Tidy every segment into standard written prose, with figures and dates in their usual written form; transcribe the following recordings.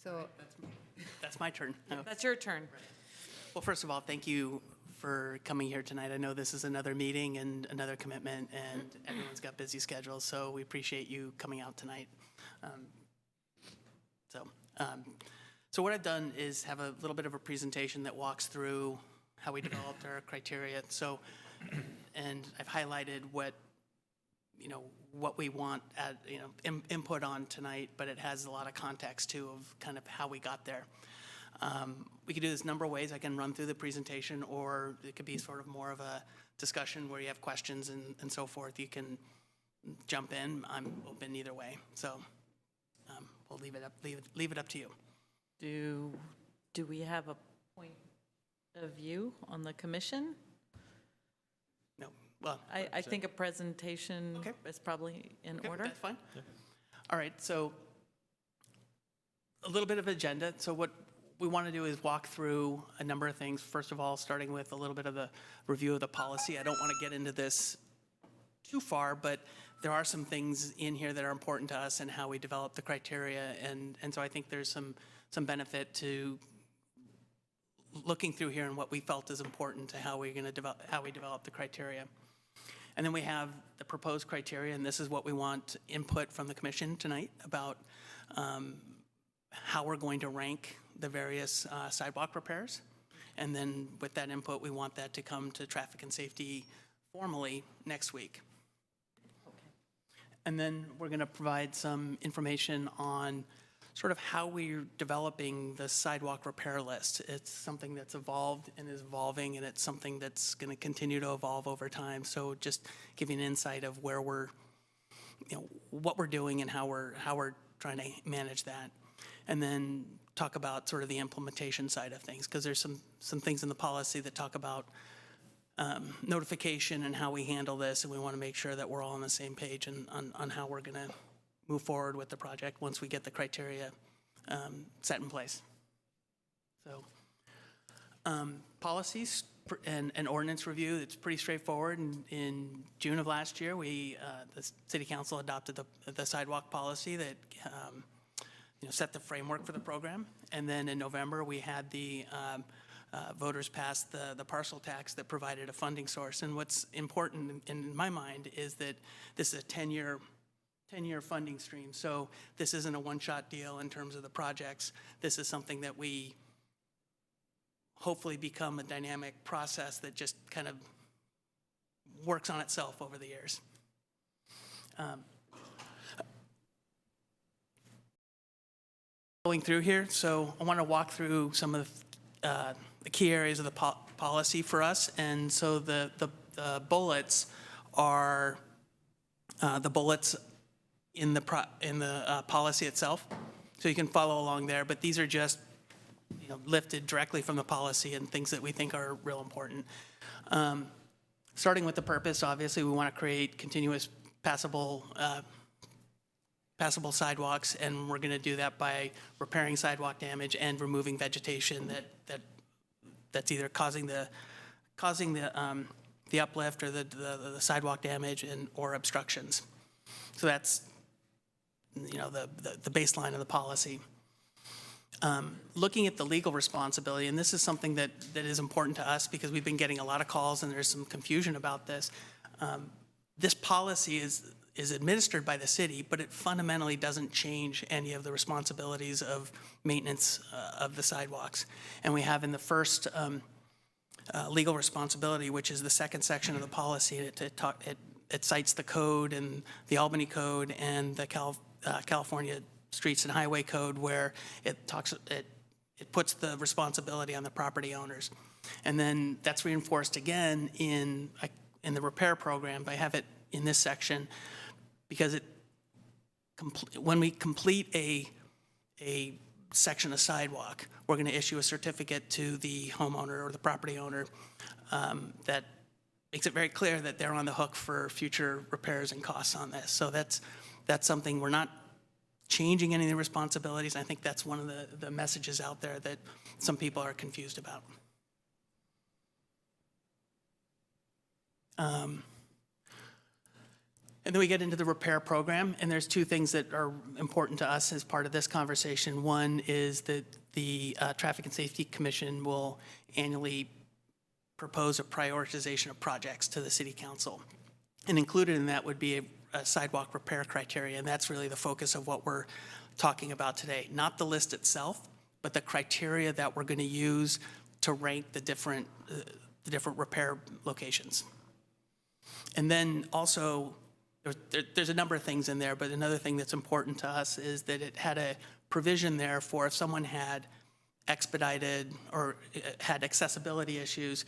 So That's my turn. No. That's your turn. Well, first of all, thank you for coming here tonight. I know this is another meeting and another commitment, and everyone's got busy schedules, so we appreciate you coming out tonight. So what I've done is have a little bit of a presentation that walks through how we developed our criteria. So, and I've highlighted what we want input on tonight, but it has a lot of context too of kind of how we got there. We could do this a number of ways. I can run through the presentation, or it could be sort of more of a discussion where you have questions and so forth. You can jump in. I'm open either way. So we'll leave it up to you. Do we have a point of view on the commission? No. Well, I think a presentation Okay. is probably in okay, order. that's fine. Yeah. All right. So a little bit of agenda. So what we want to do is walk through a number of things. First of all, starting with a little bit of the review of the policy. I don't want to get into this too far, but there are some things in here that are important to us and how we develop the criteria. And so I think there's some benefit to looking through here and what we felt is important to how we develop the criteria. And then we have the proposed criteria, and this is what we want input from the commission tonight about how we're going to rank the various sidewalk repairs. And then with that input, we want that to come to traffic and safety formally next week. Okay. And then we're going to provide some information on sort of how we're developing the sidewalk repair list. It's something that's evolved and is evolving, and it's something that's going to continue to evolve over time. So just giving an insight of where we're, what we're doing and how we're trying to manage that. And then talk about sort of the implementation side of things, because there's some things in the policy that talk about notification and how we handle this, and we want to make sure that we're all on the same page and on how we're going to move forward with the project once we get the criteria set in place. So policies and ordinance review, it's pretty straightforward. In June of last year, the City Council adopted the sidewalk policy that set the framework for the program. And then in November, we had the voters pass the parcel tax that provided a funding source. And what's important in my mind is that this is a 10-year funding stream. So this isn't a one-shot deal in terms of the projects. This is something that we hopefully become a dynamic process that just kind of works on itself over the years. Going through here, so I want to walk through some of the key areas of the policy for us. And so the bullets are the bullets in the policy itself, so you can follow along there. But these are just lifted directly from the policy and things that we think are real important. Starting with the purpose, obviously we want to create continuous passable sidewalks, and we're going to do that by repairing sidewalk damage and removing vegetation that's either causing the uplift or the sidewalk damage or obstructions. So that's the baseline of the policy. Looking at the legal responsibility, and this is something that is important to us because we've been getting a lot of calls and there's some confusion about this. This policy is administered by the city, but it fundamentally doesn't change any of the responsibilities of maintenance of the sidewalks. And we have in the first legal responsibility, which is the second section of the policy, it cites the code and the Albany code and the California Streets and Highway Code, where it puts the responsibility on the property owners. And then that's reinforced again in the repair program. I have it in this section because when we complete a section of sidewalk, we're going to issue a certificate to the homeowner or the property owner that makes it very clear that they're on the hook for future repairs and costs on this. So that's something we're not changing any of the responsibilities. I think that's one of the messages out there that some people are confused about. And then we get into the repair program, and there's two things that are important to us as part of this conversation. One is that the Traffic and Safety Commission will annually propose a prioritization of projects to the City Council. And included in that would be a sidewalk repair criteria, and that's really the focus of what we're talking about today. Not the list itself, but the criteria that we're going to use to rank the different repair locations. And then also, there's a number of things in there, but another thing that's important to us is that it had a provision there for if someone had expedited or had accessibility issues,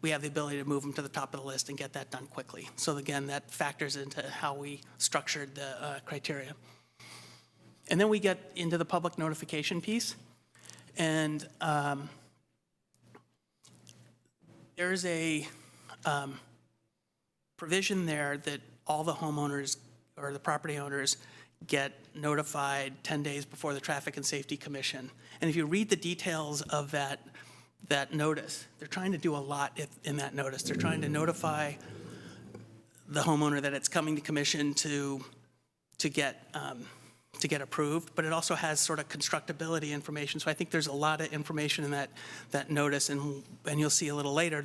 we have the ability to move them to the top of the list and get that done quickly. So again, that factors into how we structured the criteria. And then we get into the public notification piece. And there's a provision there that all the homeowners or the property owners get notified 10 days before the Traffic and Safety Commission. And if you read the details of that notice, they're trying to do a lot in that notice. They're trying to notify the homeowner that it's coming to commission to get approved, but it also has sort of constructability information. So I think there's a lot of information in that notice, and you'll see a little later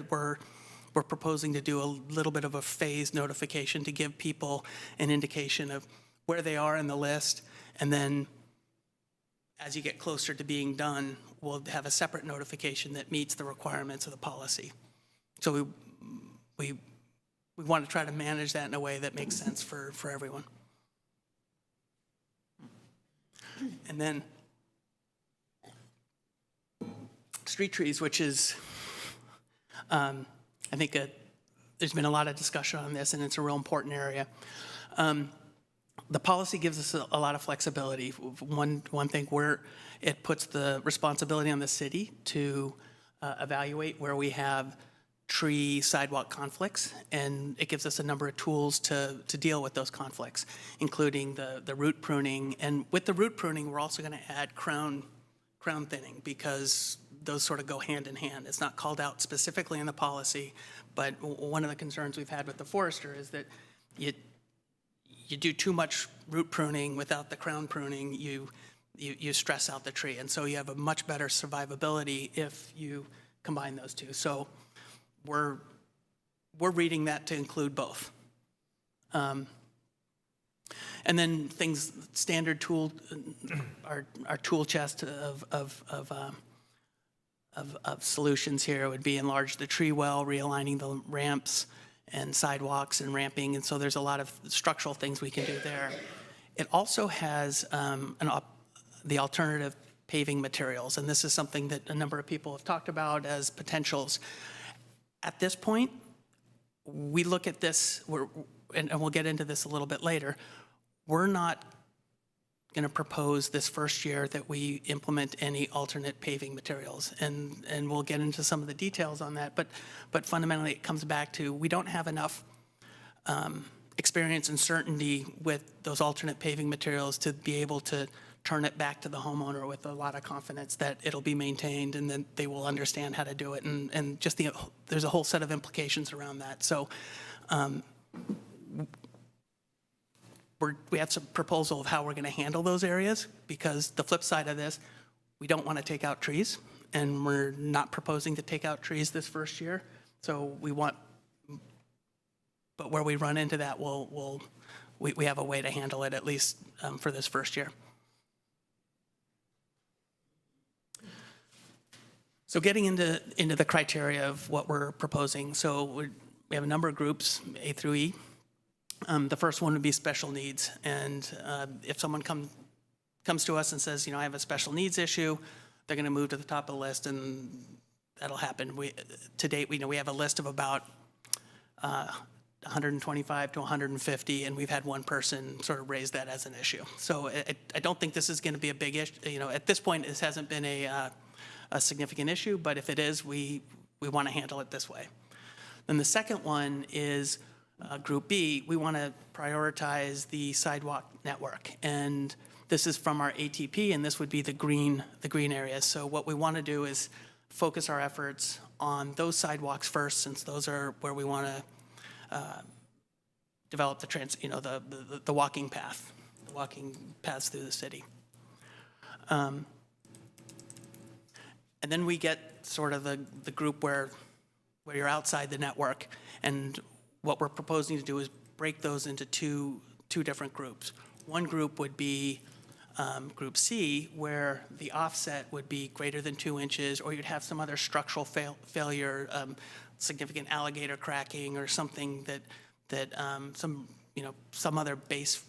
we're proposing to do a little bit of a phased notification to give people an indication of where they are in the list, and then as you get closer to being done, we'll have a separate notification that meets the requirements of the policy. So we want to try to manage that in a way that makes sense for everyone. And then street trees, which is, I think there's been a lot of discussion on this, and it's a real important area. The policy gives us a lot of flexibility. One thing where it puts the responsibility on the city to evaluate where we have tree sidewalk conflicts, and it gives us a number of tools to deal with those conflicts, including the root pruning. And with the root pruning, we're also going to add crown thinning, because those sort of go hand in hand. It's not called out specifically in the policy, but one of the concerns we've had with the forester is that you do too much root pruning without the crown pruning, you stress out the tree. And so you have a much better survivability if you combine those two. So we're reading that to include both. And then things, standard tool, our tool chest of solutions here would be enlarge the tree well, realigning the ramps and sidewalks and ramping. And so there's a lot of structural things we can do there. It also has the alternative paving materials. And this is something that a number of people have talked about as potentials. At this point, we look at this, and we'll get into this a little bit later, we're not going to propose this first year that we implement any alternate paving materials. And we'll get into some of the details on that. But fundamentally, it comes back to we don't have enough experience and certainty with those alternate paving materials to be able to turn it back to the homeowner with a lot of confidence that it'll be maintained and then they will understand how to do it. And just there's a whole set of implications around that. So we have some proposal of how we're going to handle those areas, because the flip side of this, we don't want to take out trees, and we're not proposing to take out trees this first year. So but where we run into that, we have a way to handle it, at least for this first year. So getting into the criteria of what we're proposing. So we have a number of groups, A through E. The first one would be special needs. And if someone comes to us and says, I have a special needs issue, they're going to move to the top of the list, and that'll happen. To date, we have a list of about 125 to 150, and we've had one person sort of raise that as an issue. So I don't think this is going to be a big issue. At this point, this hasn't been a significant issue, but if it is, we want to handle it this way. Then the second one is Group B. We want to prioritize the sidewalk network, and this is from our ATP, and this would be the green areas. So what we want to do is focus our efforts on those sidewalks first, since those are where we want to develop the walking path, the walking paths through the city. And then we get sort of the group where you're outside the network, and what we're proposing to do is break those into two different groups. One group would be Group C, where the offset would be greater than 2 inches, or you'd have some other structural failure, significant alligator cracking, or something that some other base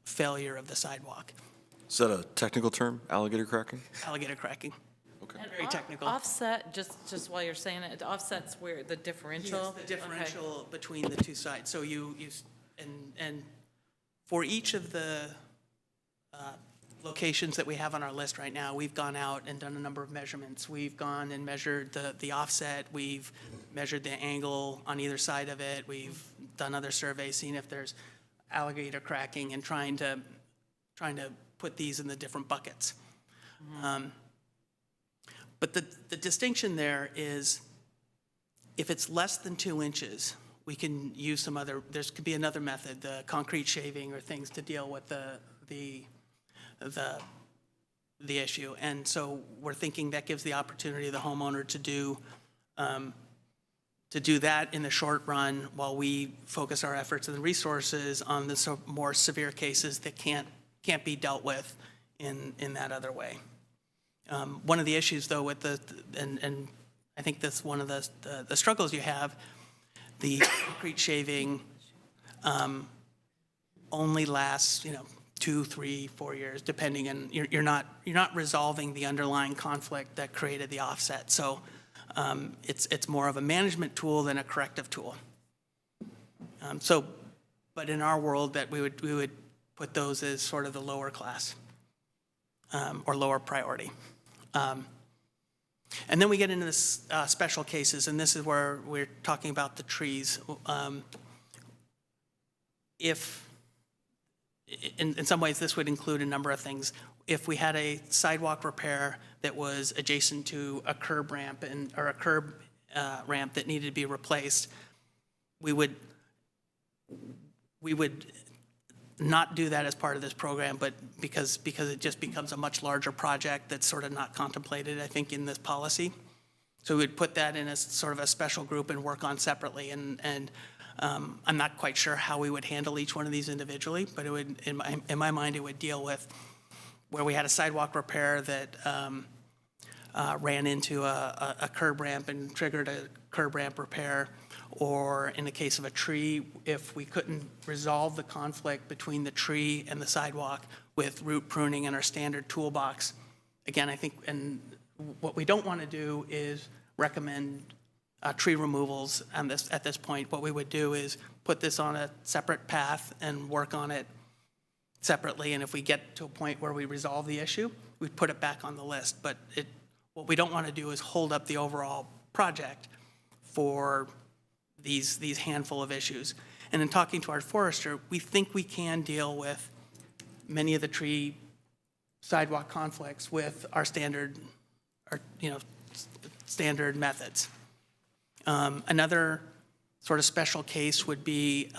failure of the sidewalk. Is that a technical term, alligator cracking? Alligator cracking. Okay. And Very technical. Offset, just while you're saying it, offsets where the differential? Yes, the differential between the two sides. So and for each of the locations that we have on our list right now, we've gone out and done a number of measurements. We've gone and measured the offset. We've measured the angle on either side of it. We've done other surveys, seeing if there's alligator cracking, and trying to put these in the different buckets. But the distinction there is, if it's less than 2 inches, we can use some other, there could be another method, the concrete shaving or things to deal with the issue. And so we're thinking that gives the opportunity of the homeowner to do that in the short run, while we focus our efforts and resources on the more severe cases that can't be dealt with in that other way. One of the issues, though, with and I think that's one of the struggles you have, the concrete shaving only lasts 2, 3, 4 years, depending, and you're not resolving the underlying conflict that created the offset. So it's more of a management tool than a corrective tool. But in our world, that we would put those as sort of the lower class or lower priority. And then we get into this special cases, and this is where we're talking about the trees. If in some ways this would include a number of things. If we had a sidewalk repair that was adjacent to a curb ramp or a curb ramp that needed to be replaced, we would not do that as part of this program, but because it just becomes a much larger project that's sort of not contemplated, I think, in this policy. So we would put that in as sort of a special group and work on separately. And I'm not quite sure how we would handle each one of these individually, but it would, in my mind, it would deal with where we had a sidewalk repair that ran into a curb ramp and triggered a curb ramp repair, or in the case of a tree, if we couldn't resolve the conflict between the tree and the sidewalk with root pruning in our standard toolbox. Again, I think, and what we don't want to do is recommend tree removals at this point. What we would do is put this on a separate path and work on it separately, and if we get to a point where we resolve the issue, we'd put it back on the list. But what we don't want to do is hold up the overall project for these handful of issues. And in talking to our forester, we think we can deal with many of the tree sidewalk conflicts with our standard methods. Another sort of special case would be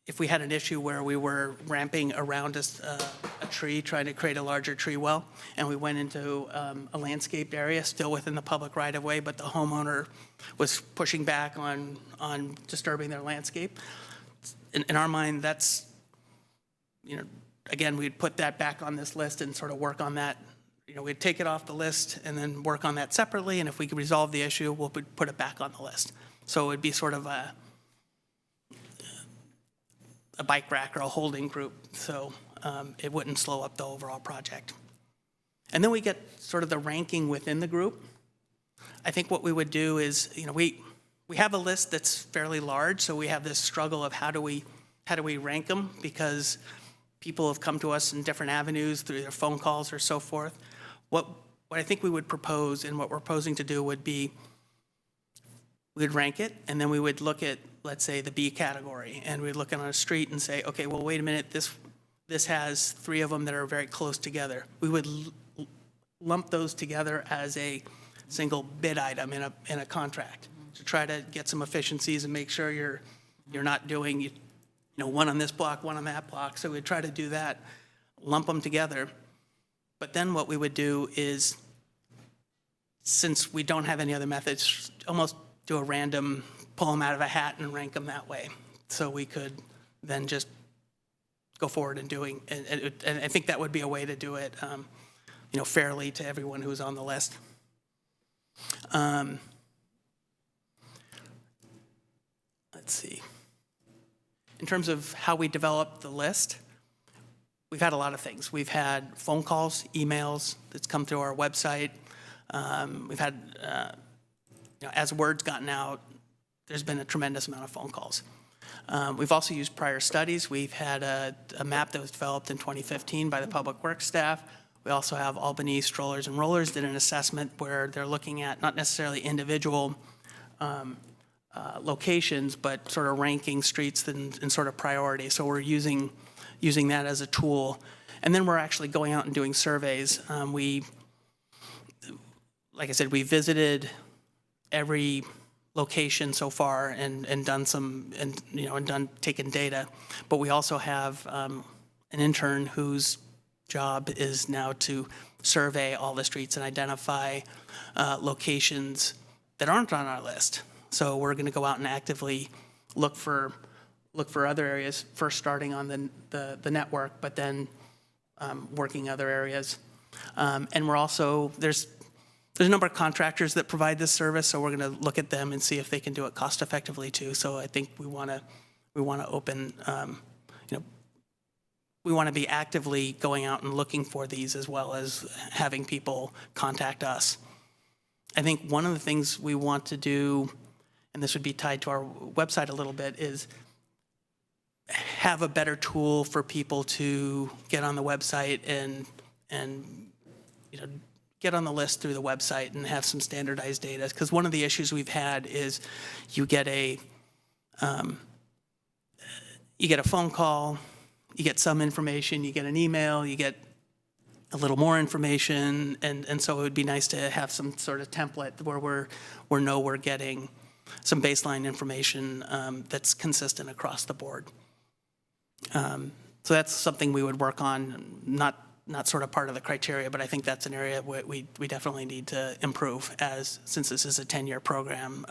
if we had an issue where we were ramping around a tree, trying to create a larger tree well, and we went into a landscaped area still within the public right-of-way, but the homeowner was pushing back on disturbing their landscape. In our mind, that's, again, we'd put that back on this list and sort of work on that. We'd take it off the list and then work on that separately, and if we could resolve the issue, we'll put it back on the list. So it would be sort of a bike rack or a holding group, so it wouldn't slow up the overall project. And then we get sort of the ranking within the group. I think what we would do is, we have a list that's fairly large, so we have this struggle of how do we rank them, because people have come to us in different avenues through their phone calls or so forth. What I think we would propose, and what we're proposing to do, would be we'd rank it, and then we would look at, let's say, the B category, and we'd look on a street and say, okay, well, wait a minute, this has 3 of them that are very close together. We would lump those together as a single bid item in a contract to try to get some efficiencies and make sure you're not doing, one on this block, one on that block. So we'd try to do that, lump them together. But then what we would do is, since we don't have any other methods, almost do a random, pull them out of a hat and rank them that way. So we could then just go forward and doing, and I think that would be a way to do it, fairly to everyone who's on the list. Let's see. In terms of how we develop the list, we've had a lot of things. We've had phone calls, emails that's come through our website. We've had, as word's gotten out, there's been a tremendous amount of phone calls. We've also used prior studies. We've had a map that was developed in 2015 by the Public Works staff. We also have Albany Strollers and Rollers did an assessment where they're looking at not necessarily individual locations, but sort of ranking streets in sort of priority. So we're using that as a tool. And then we're actually going out and doing surveys. Like I said, we visited every location so far and done some, taken data. But we also have an intern whose job is now to survey all the streets and identify locations that aren't on our list. So we're going to go out and actively look for other areas, first starting on the network, but then working other areas. And we're also, there's a number of contractors that provide this service, so we're going to look at them and see if they can do it cost effectively too. So I think we want to open, we want to be actively going out and looking for these as well as having people contact us. I think one of the things we want to do, and this would be tied to our website a little bit, is have a better tool for people to get on the website and get on the list through the website and have some standardized data. Because one of the issues we've had is you get a phone call, you get some information, you get an email, you get a little more information, and so it would be nice to have some sort of template where we're getting some baseline information that's consistent across the board. So that's something we would work on, not sort of part of the criteria, but I think that's an area we definitely need to improve since this is a 10-year program.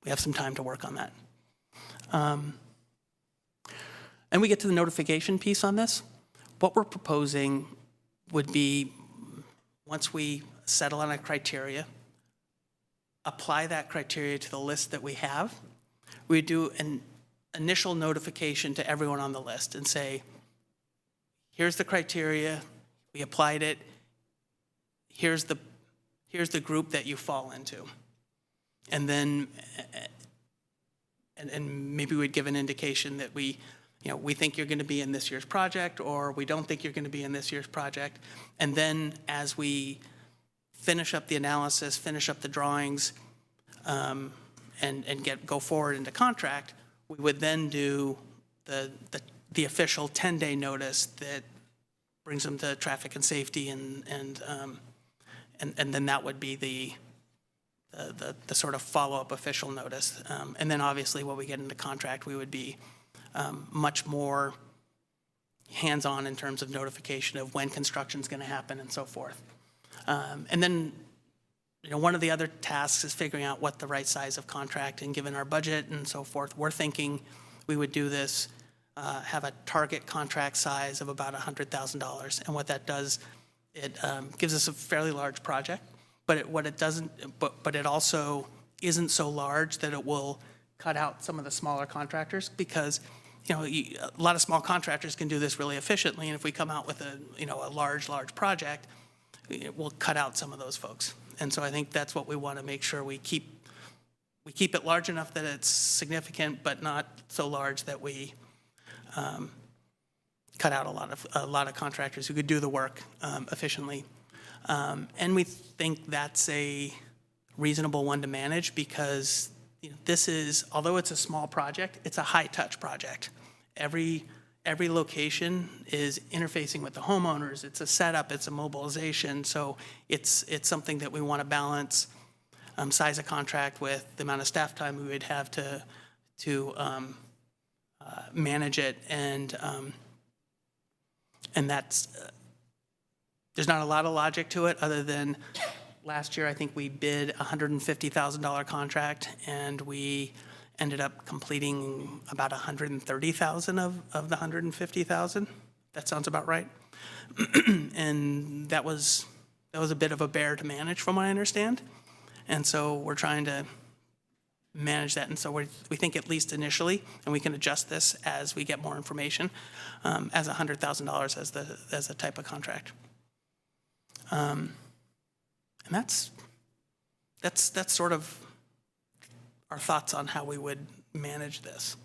We have some time to work on that. And we get to the notification piece on this. What we're proposing would be, once we settle on a criteria, apply that criteria to the list that we have. We do an initial notification to everyone on the list and say, here's the criteria, we applied it, here's the group that you fall into. And then, and maybe we'd give an indication that we think you're going to be in this year's project, or we don't think you're going to be in this year's project. And then as we finish up the analysis, finish up the drawings, and go forward into contract, we would then do the official 10-day notice that brings them to traffic and safety, and then that would be the sort of follow-up official notice. And then obviously when we get into contract, we would be much more hands-on in terms of notification of when construction's going to happen and so forth. And then, one of the other tasks is figuring out what the right size of contract, and given our budget and so forth, we're thinking we would do this, have a target contract size of about $100,000. And what that does, it gives us a fairly large project, but it also isn't so large that it will cut out some of the smaller contractors, because a lot of small contractors can do this really efficiently, and if we come out with a large project, we'll cut out some of those folks. And so I think that's what we want to make sure we keep it large enough that it's significant, but not so large that we cut out a lot of contractors who could do the work efficiently. And we think that's a reasonable one to manage, because this is, although it's a small project, it's a high-touch project. Every every location is interfacing with the homeowners. It's a setup, it's a mobilization, so it's something that we want to balance size of contract with the amount of staff time we would have to manage it, and that's there's not a lot of logic to it other than last year I think we bid a $150,000 contract and we ended up completing about 130,000 of the 150,000. That sounds about right. And that was a bit of a bear to manage from what I understand. And so we're trying to manage that. And so we think at least initially, and we can adjust this as we get more information, as $100,000 as the type of contract. And that's sort of our thoughts on how we would manage this.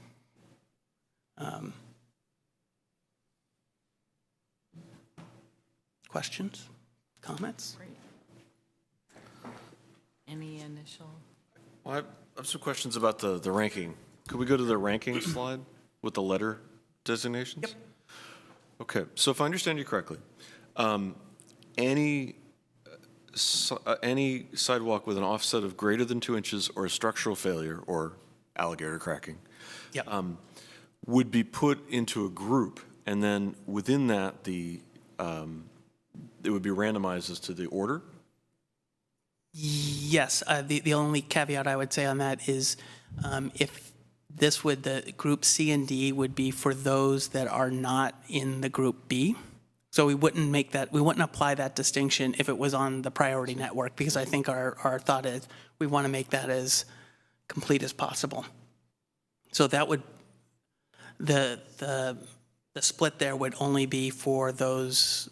Questions, comments? Great. Any initial? Well, I have some questions about the ranking. Could we go to the ranking slide with the letter designations? Yep. Okay, so if I understand you correctly, any sidewalk with an offset of greater than 2 inches or a structural failure or alligator cracking Yep. would be put into a group, and then within that, it would be randomized as to the order? Yes, the only caveat I would say on that is if this would, the group C and D would be for those that are not in the group B. So we wouldn't apply that distinction if it was on the priority network, because I think our thought is we want to make that as complete as possible. So that would, the split there would only be for those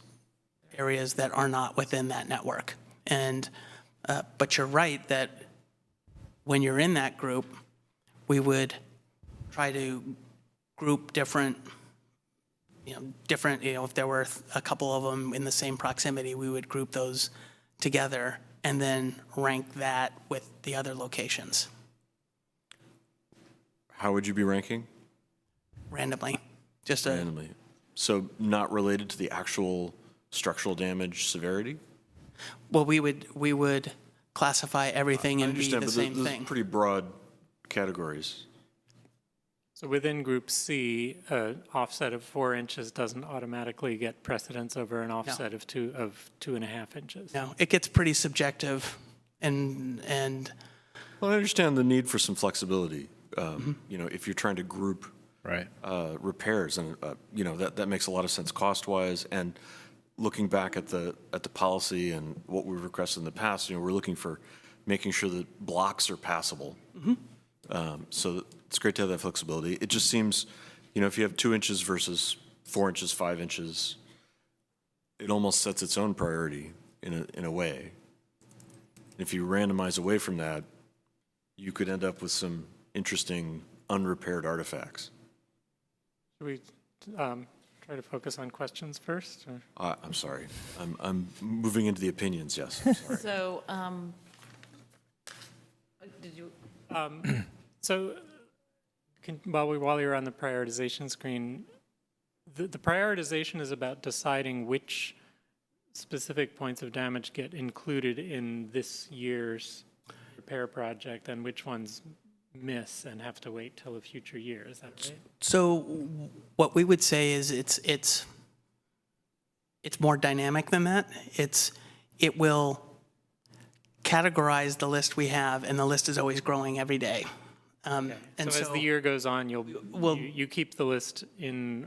areas that are not within that network. And but you're right that when you're in that group, we would try to group different, if there were a couple of them in the same proximity, we would group those together and then rank that with the other locations How would you be ranking? randomly. Randomly. So not related to the actual structural damage severity? Well, we would classify everything I and be understand, the but same those are thing. pretty broad categories. So within Group C, offset of 4 inches doesn't automatically get precedence over an offset of 2.5 inches. No, it gets pretty subjective, and Well, I understand the need for some flexibility. If you're trying to group Right. repairs, and that makes a lot of sense cost-wise. And looking back at the policy and what we've requested in the past, we're looking for making sure that blocks are passable. So it's great to have that flexibility. It just seems, if you have 2 inches versus 4 inches, 5 inches, it almost sets its own priority in a way. If you randomize away from that, you could end up with some interesting unrepaired artifacts. Should we try to focus on questions first? Or? I'm sorry. I'm moving into the opinions, yes. I'm sorry. So, did you, So while you're on the prioritization screen, the prioritization is about deciding which specific points of damage get included in this year's repair project and which ones miss and have to wait till a future year. Is that right? so what we would say is it's more dynamic than that. It will categorize the list we have, and the list is always growing every day. And so as the year goes on, you keep the list in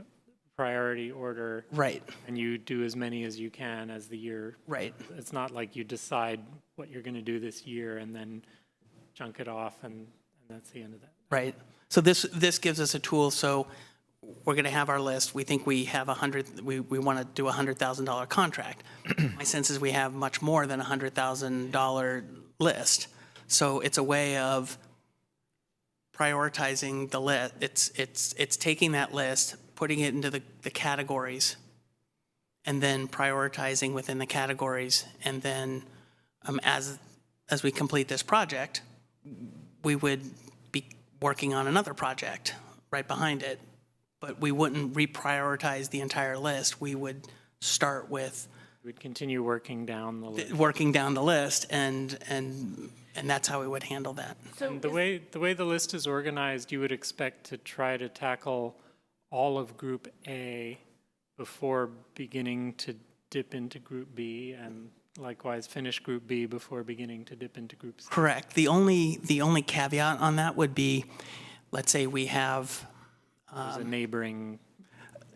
priority order. Right. And you do as many as you can as the year. Right. It's not like you decide what you're going to do this year and then chunk it off and that's the end of that. Right. So this gives us a tool. So we're going to have our list. We think we have we want to do a $100,000 contract. My sense is we have much more than a $100,000 list. So it's a way of prioritizing the list. It's taking that list, putting it into the categories, and then prioritizing within the categories. And then as we complete this project, we would be working on another project right behind it. but we wouldn't reprioritize the entire list. We would start with We'd continue working down the list. working down the list, and that's how we would handle that. And the way the list is organized, you would expect to try to tackle all of Group A before beginning to dip into Group B, and likewise finish Group B before beginning to dip into Group C. Correct. The only caveat on that would be, let's say we have, There's a neighboring,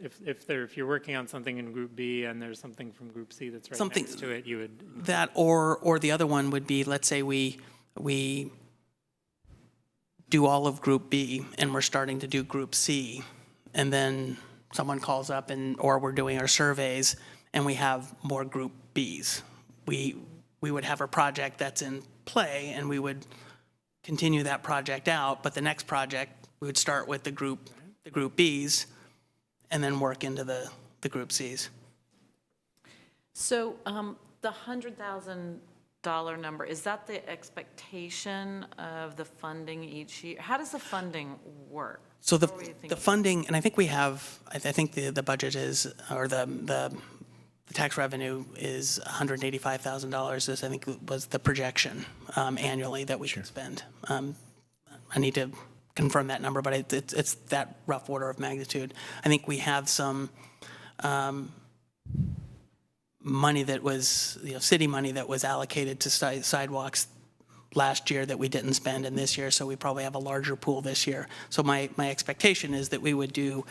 if you're working on something in Group B and there's something from Group C that's right Something- next to it, you would. that, or the other one would be, let's say we do all of Group B and we're starting to do Group C, and then someone calls up or we're doing our surveys and we have more Group Bs. We would have a project that's in play and we would continue that project out, but the next project, we would start with the Group Bs and then work into the Group Cs. So the $100,000 number, is that the expectation of the funding each year? How does the funding work? So What were you the thinking? funding, and I think we have, I think the budget is, or the tax revenue is $185,000, this I think was the projection annually that we should spend. I need to confirm that number, but it's that rough order of magnitude. I think we have some money that was, city money that was allocated to sidewalks last year that we didn't spend in this year, so we probably have a larger pool this year. So my expectation is that we would do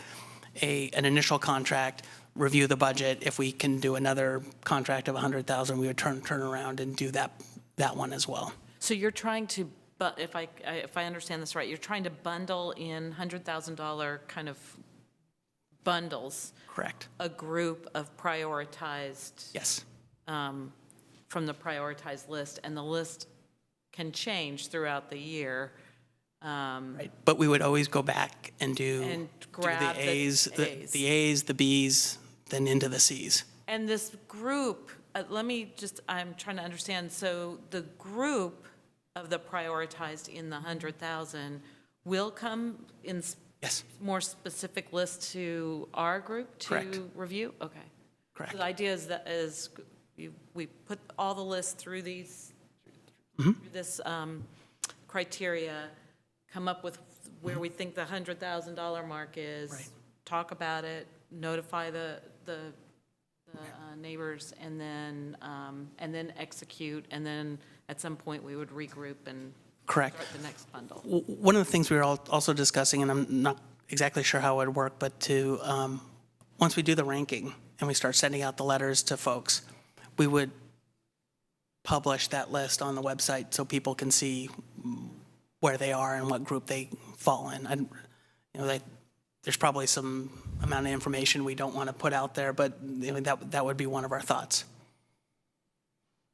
an initial contract, review the budget. If we can do another contract of $100,000, we would turn around and do that one as well. So you're trying to, but if I understand this right, you're trying to bundle in $100,000 kind of bundles, Correct. a group of prioritized, Yes. from the prioritized list, and the list can change throughout the year. Right. But we would always go back and do grab the A's, A's. the A's, the B's, then into the C's. And this group, I'm trying to understand, so the group of the prioritized in the 100,000 will come in Yes. more specific list to our group Correct. to review? Okay. Correct. So the idea is we put all the lists through these, Mm-hmm. through this criteria, come up with where we think the $100,000 mark is, Right. talk about it, notify the neighbors, and then execute, and then at some point we would regroup and Correct. start the next bundle. One of the things we were also discussing, and I'm not exactly sure how it would work, but once we do the ranking and we start sending out the letters to folks, we would publish that list on the website so people can see where they are and what group they fall in. There's probably some amount of information we don't want to put out there, but that would be one of our thoughts.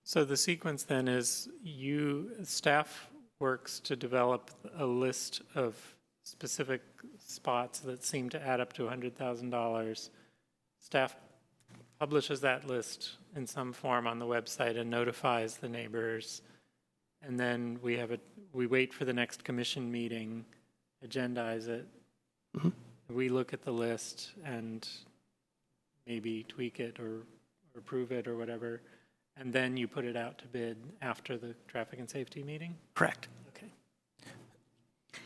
So the sequence then is staff works to develop a list of specific spots that seem to add up to $100,000. Staff publishes that list in some form on the website and notifies the neighbors. And then we wait for the next commission meeting, agendize it. Mm-hmm. We look at the list and maybe tweak it or approve it or whatever. And then you put it out to bid after the traffic and safety meeting? Correct. Okay.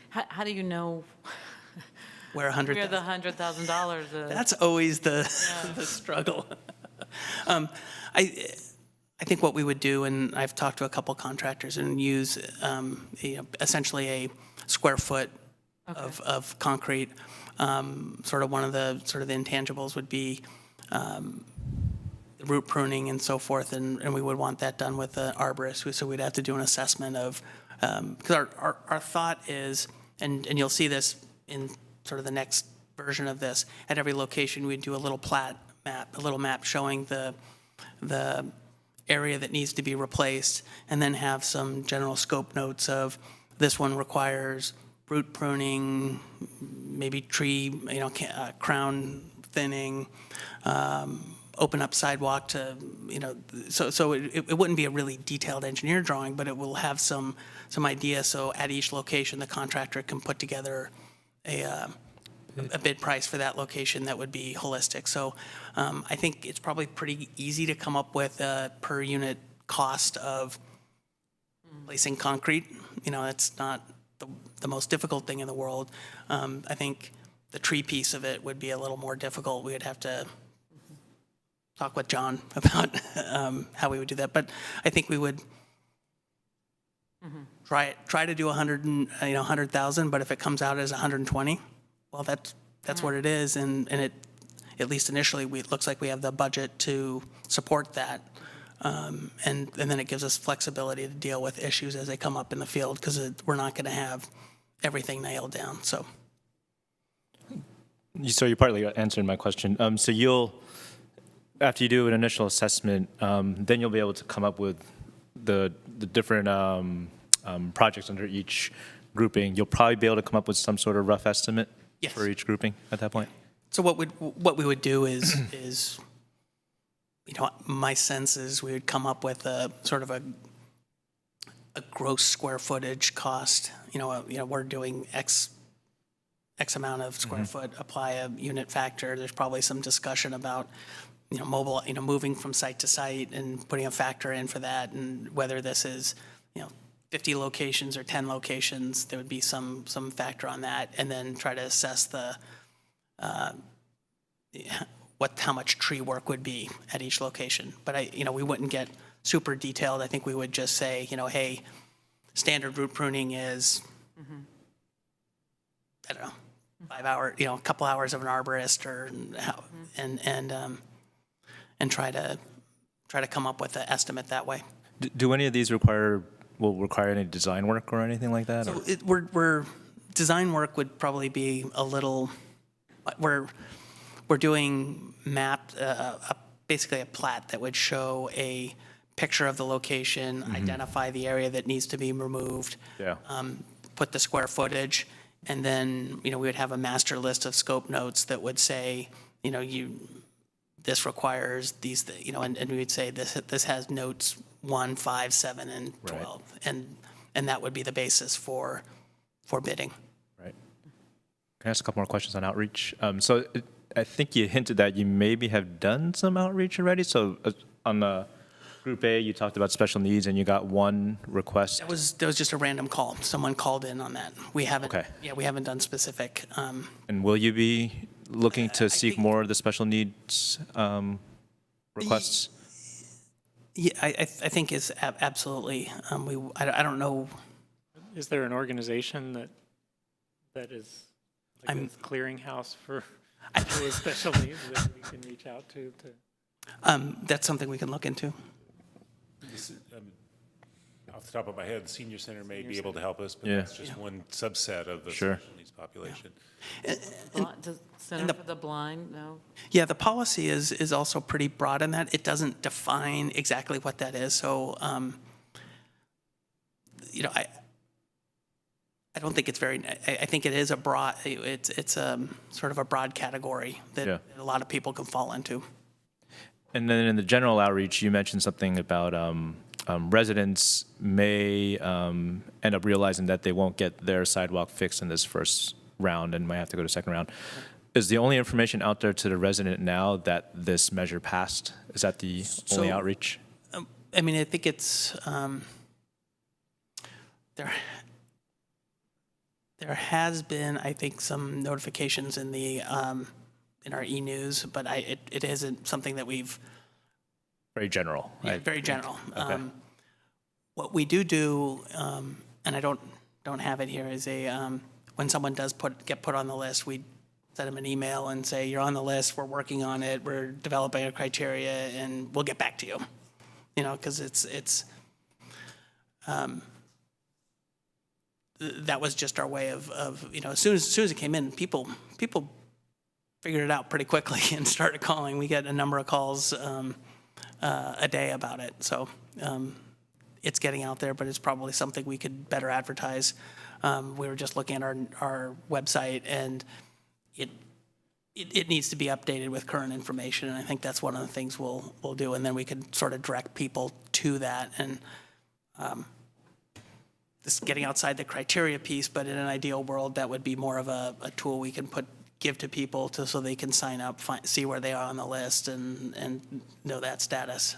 How do you know Where where the $100,000. $100,000 is? That's always the struggle. I think what we would do, and I've talked to a couple contractors, and use essentially a square foot of concrete. Sort of one of the intangibles would be root pruning and so forth, and we would want that done with an arborist. So we'd have to do an assessment of, because our thought is, and you'll see this in sort of the next version of this, at every location we'd do a little map showing the area that needs to be replaced, and then have some general scope notes of this one requires root pruning, maybe tree, crown thinning, open up sidewalk to, so it wouldn't be a really detailed engineer drawing, but it will have some idea. So at each location, the contractor can put together a a bid price for that location that would be holistic. So I think it's probably pretty easy to come up with a per unit cost of placing concrete. You know, it's not the most difficult thing in the world. I think the tree piece of it would be a little more difficult. We would have to talk with John about how we would do that. But I think we would try to do 100,000. But if it comes out as 120, well, that's what it is, and it, at least initially, it looks like we have the budget to support that. And then it gives us flexibility to deal with issues as they come up in the field, because we're not going to have everything nailed down. So You partly answered my question. So you'll, after you do an initial assessment, then you'll be able to come up with the different projects under each grouping. You'll probably be able to come up with some sort of rough estimate Yes. for each grouping at that point? So what we would do is, you know, my sense is we would come up with a sort of a gross square footage cost. You know, we're doing X amount of square foot, apply a unit factor. There's probably some discussion about, you know, moving from site to site and putting a factor in for that, and whether this is, you know, 50 locations or 10 locations, there would be some factor on that, and then try to assess the how much tree work would be at each location. But we wouldn't get super detailed. I think we would just say, you know, hey, standard root pruning is, I don't know, 5 hour, you know, a couple hours of an arborist, or how, and try to come up with an estimate that way. Do any of these require any design work or anything like that? So we're design work would probably be a little. We're doing basically a plat that would show a picture of the location, identify the area that needs to be removed, Yeah. put the square footage, and then, you know, we would have a master list of scope notes that would say, you know, this requires these, you know, and we would say this has notes 1, 5, 7, and 12, Right. and that would be the basis for bidding. Right. Can I ask a couple more questions on outreach? I think you hinted that you maybe have done some outreach already. So on the Group A, you talked about special needs, and you got one request. That was just a random call. Someone called in on that. We haven't. Okay. Yeah, we haven't done specific. And will you be looking to seek think- more of the special needs requests? Yeah, I think it's absolutely. I don't know. Is there an organization that is like I'm- a clearinghouse for with special needs that we can reach out to? That's something we can look into. Off the top of my head, the senior center may be able to help us, but Yeah. that's just one subset of the Sure. special needs population. Does Center for the Blind, no? Yeah, the policy is also pretty broad in that. It doesn't define exactly what that is. So, you know, I don't think it's very. I think it is a broad. It's sort of a broad category that Yeah. a lot of people can fall into. And then in the general outreach, you mentioned something about residents may end up realizing that they won't get their sidewalk fixed in this first round and might have to go to second round. Is the only information out there to the resident now that this measure passed? Is that the only outreach? I mean, I think it's there has been, I think, some notifications in the in our e-news, but it isn't something that we've. Very general. Yeah, right? very general. Okay. What we do, and I don't have it here, is when someone does get put on the list, we send them an email and say, you're on the list, we're working on it, we're developing a criteria, and we'll get back to you. You know, because it's that was just our way of you know, as soon as it came in, people figured it out pretty quickly and started calling. We get a number of calls a day about it. So it's getting out there, but it's probably something we could better advertise. We were just looking at our website, and it needs to be updated with current information, and I think that's one of the things we'll do, and then we can sort of direct people to that. And this is getting outside the criteria piece, but in an ideal world, that would be more of a tool we can put give to people so they can sign up, see where they are on the list and know that status.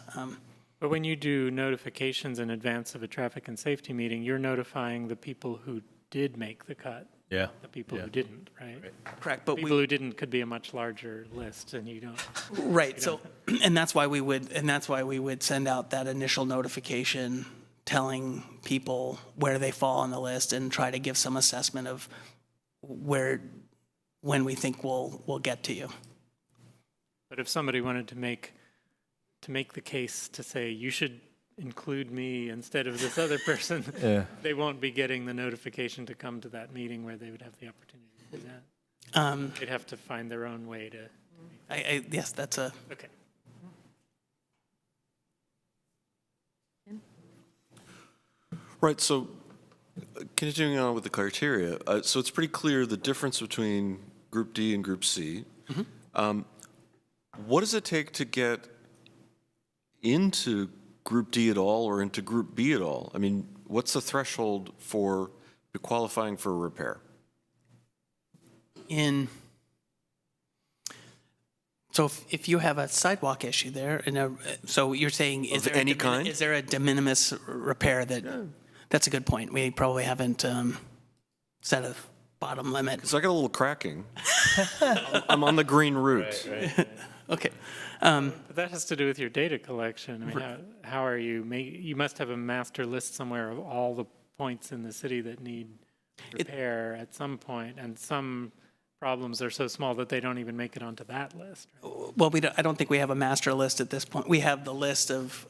But when you do notifications in advance of a traffic and safety meeting, you're notifying the people who did make the cut, Yeah. the people who didn't, right? Correct, but People who didn't could be a much larger list, and you don't. right, so, and that's why we would send out that initial notification telling people where they fall on the list and try to give some assessment of when we think we'll get to you. But if somebody wanted to make the case to say, you should include me instead of this other person, Yeah. they won't be getting the notification to come to that meeting where they would have the opportunity to do that. They'd have to find their own way to. Yes, that's a, Okay. Right, so continuing on with the criteria, so it's pretty clear the difference between Group D and Group C. What does it take to get into Group D at all or into Group B at all? I mean, what's the threshold for qualifying for a repair? So if you have a sidewalk issue there, so you're saying, Of any kind? Is there a de minimis repair that's a good point. We probably haven't set a bottom limit. Because I got a little cracking. I'm on the green route. Okay. But that has to do with your data collection. I mean, how are you must have a master list somewhere of all the points in the city that need repair at some point, and some problems are so small that they don't even make it onto that list. Right? Well, I don't think we have a master list at this point. We have the list of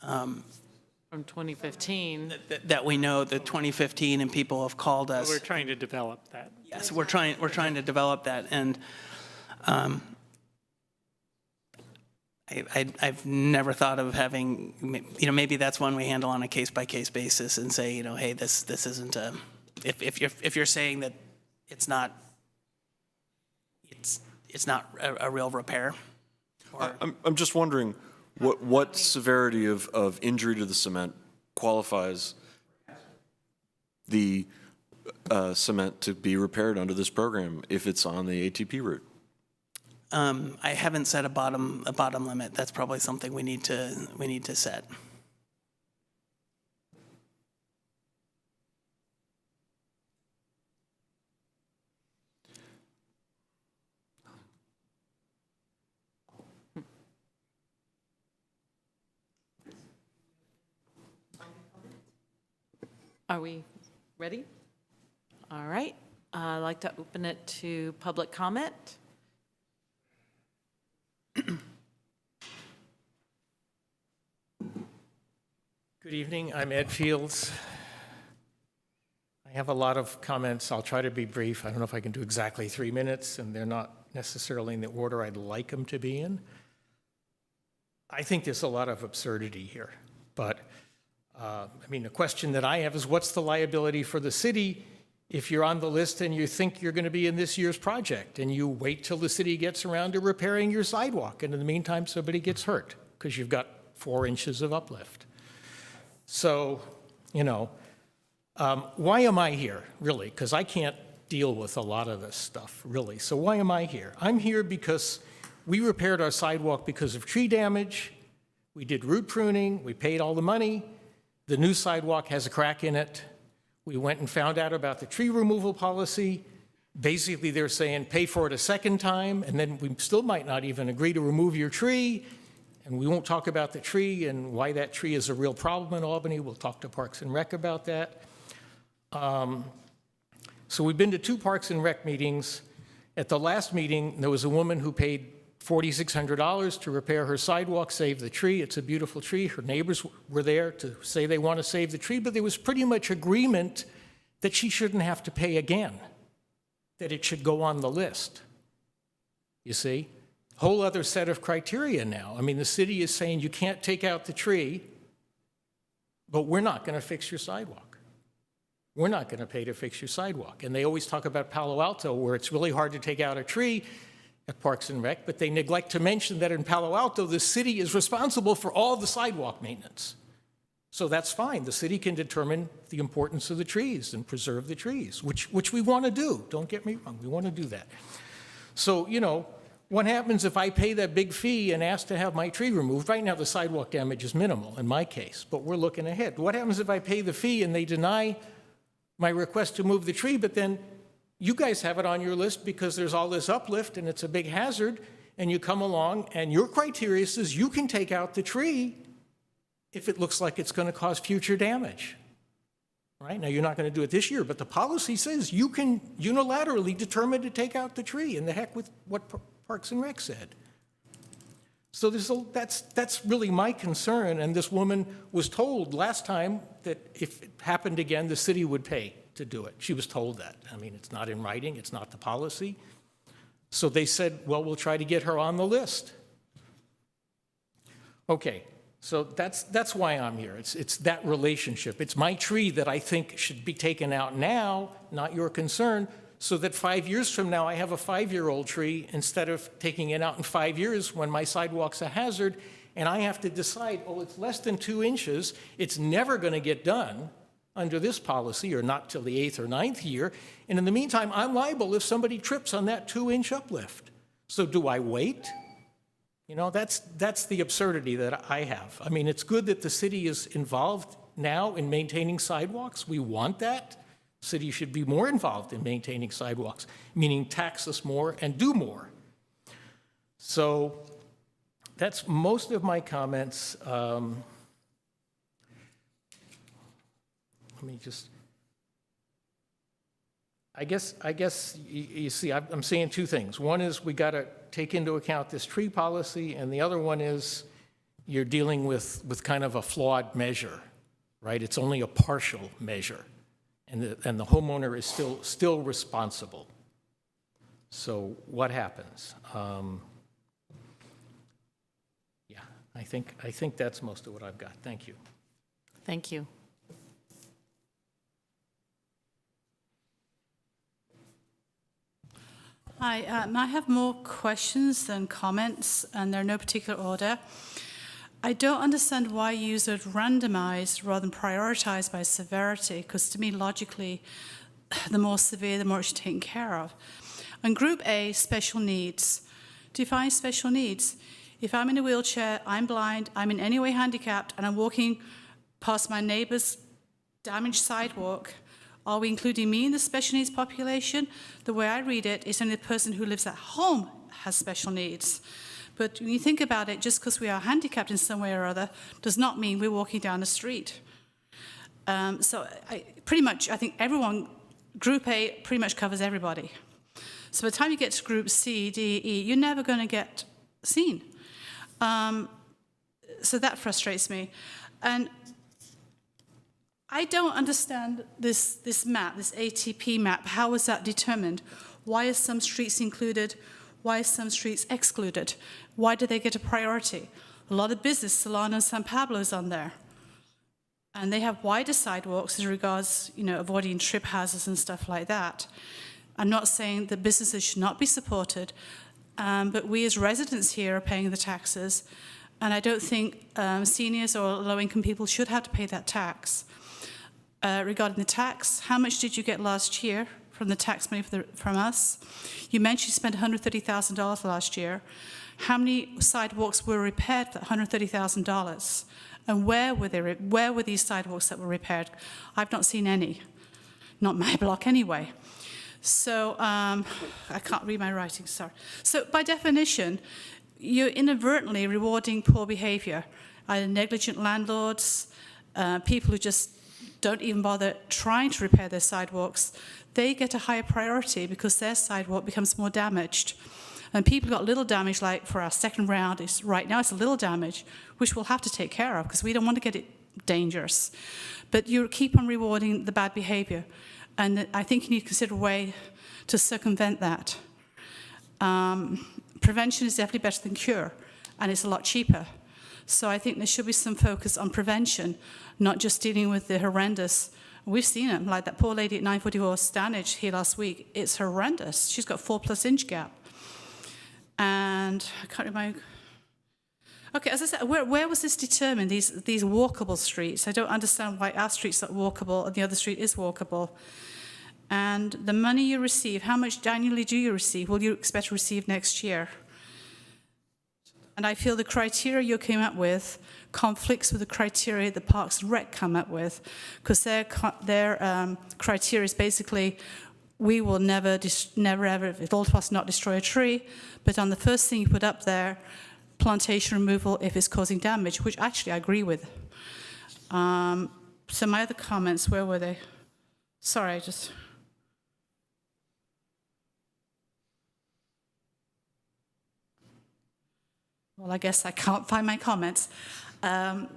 From 2015. that we know, the 2015, and people have called us. We're trying to develop that. Yes, we're trying to develop that, and I've never thought of having, maybe that's one we handle on a case-by-case basis and say, hey, this isn't a, if you're saying that it's not a real repair. I'm just wondering what severity of injury to the cement qualifies the cement to be repaired under this program if it's on the ATP route? I haven't set a bottom limit. That's probably something we need to set. Are we ready? All right. I'd like to open it to public comment. Good evening, I'm Ed Fields. I have a lot of comments. I'll try to be brief. I don't know if I can do exactly 3 minutes, and they're not necessarily in the order I'd like them to be in. I think there's a lot of absurdity here, but the question that I have is, what's the liability for the city if you're on the list and you think you're going to be in this year's project, and you wait till the city gets around to repairing your sidewalk, and in the meantime, somebody gets hurt because you've got 4 inches of uplift? So, why am I here, really? Because I can't deal with a lot of this stuff, really. So why am I here? I'm here because we repaired our sidewalk because of tree damage. We did root pruning. We paid all the money. The new sidewalk has a crack in it. We went and found out about the tree removal policy. Basically, they're saying pay for it a second time, and then we still might not even agree to remove your tree. And we won't talk about the tree and why that tree is a real problem in Albany. We'll talk to Parks and Rec about that. So we've been to 2 Parks and Rec meetings. At the last meeting, there was a woman who paid $4,600 to repair her sidewalk, save the tree. It's a beautiful tree. Her neighbors were there to say they want to save the tree, but there was pretty much agreement that she shouldn't have to pay again, that it should go on the list. You see? Whole other set of criteria now. The city is saying you can't take out the tree, but we're not going to fix your sidewalk. We're not going to pay to fix your sidewalk. And they always talk about Palo Alto, where it's really hard to take out a tree at Parks and Rec, but they neglect to mention that in Palo Alto, the city is responsible for all the sidewalk maintenance. So that's fine. The city can determine the importance of the trees and preserve the trees, which we want to do. Don't get me wrong, we want to do that. So, you know, what happens if I pay that big fee and ask to have my tree removed? Right now, the sidewalk damage is minimal in my case, but we're looking ahead. What happens if I pay the fee and they deny my request to move the tree, but then you guys have it on your list because there's all this uplift and it's a big hazard, and you come along and your criteria says you can take out the tree if it looks like it's going to cause future damage. Right? Now, you're not going to do it this year, but the policy says you can unilaterally determine to take out the tree, and the heck with what Parks and Rec said. So that's really my concern, and this woman was told last time that if it happened again, the city would pay to do it. She was told that. I mean, it's not in writing, it's not the policy. So they said, well, we'll try to get her on the list. Okay. So that's why I'm here. It's that relationship. It's my tree that I think should be taken out now, not your concern, so that 5 years from now I have a 5-year-old tree instead of taking it out in 5 years when my sidewalk's a hazard and I have to decide, oh, it's less than 2 inches. It's never going to get done under this policy, or not till the 8th or 9th year. And in the meantime, I'm liable if somebody trips on that 2-inch uplift. So do I wait? You know, that's the absurdity that I have. I mean, it's good that the city is involved now in maintaining sidewalks. We want that. The city should be more involved in maintaining sidewalks, meaning tax us more and do more. So that's most of my comments. Let me just, I guess you see, I'm saying 2 things. One is we got to take into account this tree policy, and the other one is you're dealing with kind of a flawed measure, right? It's only a partial measure, and the homeowner is still responsible. So what happens? Yeah, I think that's most of what I've got. Thank you. Thank you. Hi, I have more questions than comments, and they're in no particular order. I don't understand why you use it randomized rather than prioritized by severity, because to me, logically, the more severe, the more it should be taken care of. On Group A, special needs. Define special needs. If I'm in a wheelchair, I'm blind, I'm in any way handicapped, and I'm walking past my neighbor's damaged sidewalk, are we including me in the special needs population? The way I read it, it's only the person who lives at home has special needs. But when you think about it, just because we are handicapped in some way or other does not mean we're walking down the street. So I think everyone, Group A pretty much covers everybody. So by the time you get to Group C, D, E, you're never going to get seen. So that frustrates me. And I don't understand this map, this ATP map. How was that determined? Why are some streets included? Why are some streets excluded? Why do they get a priority? A lot of business, Solana and San Pablo is on there. And they have wider sidewalks as regards, avoiding trip hazards and stuff like that. I'm not saying that businesses should not be supported, but we as residents here are paying the taxes. And I don't think seniors or low-income people should have to pay that tax. Regarding the tax, how much did you get last year from the tax money from us? You mentioned you spent $130,000 last year. How many sidewalks were repaired for $130,000? And where were these sidewalks that were repaired? I've not seen any. Not my block anyway. So I can't read my writing, sorry. So by definition, you're inadvertently rewarding poor behavior, either negligent landlords, people who just don't even bother trying to repair their sidewalks. They get a higher priority because their sidewalk becomes more damaged. And people got little damage, like for our second round, right now it's a little damage, which we'll have to take care of because we don't want to get it dangerous. But you keep on rewarding the bad behavior. And I think you need to consider a way to circumvent that. Prevention is definitely better than cure, and it's a lot cheaper. So I think there should be some focus on prevention, not just dealing with the horrendous. We've seen them, like that poor lady at 944 Stanage here last week. It's horrendous. She's got 4+ inch gap. And I can't remember. Okay, as I said, where was this determined, these walkable streets? I don't understand why our street's not walkable and the other street is walkable. And the money you receive, how much annually do you receive? Will you expect to receive next year? And I feel the criteria you came up with conflicts with the criteria the Parks and Rec come up with, because their criteria is basically, we will never ever, if all of us not destroy a tree, but on the first thing you put up there, plantation removal if it's causing damage, which actually I agree with. So my other comments, where were they? Sorry, I just... Well, I guess I can't find my comments. As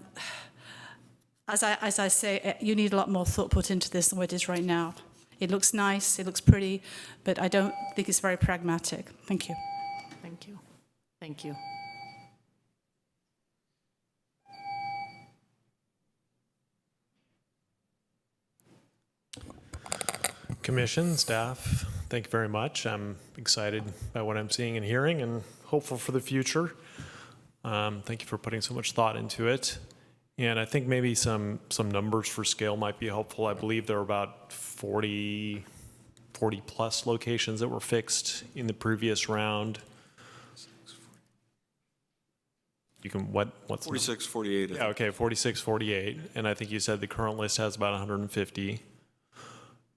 I say, you need a lot more thought put into this than what it is right now. It looks nice, it looks pretty, but I don't think it's very pragmatic. Thank you. Thank you. Thank you. Commission, staff, thank you very much. I'm excited by what I'm seeing and hearing and hopeful for the future. Thank you for putting so much thought into it. And I think maybe some numbers for scale might be helpful. I believe there were about 40 plus locations that were fixed in the previous round. You can, what's 46, 48. Yeah, okay, 46, 48. And I think you said the current list has about 150.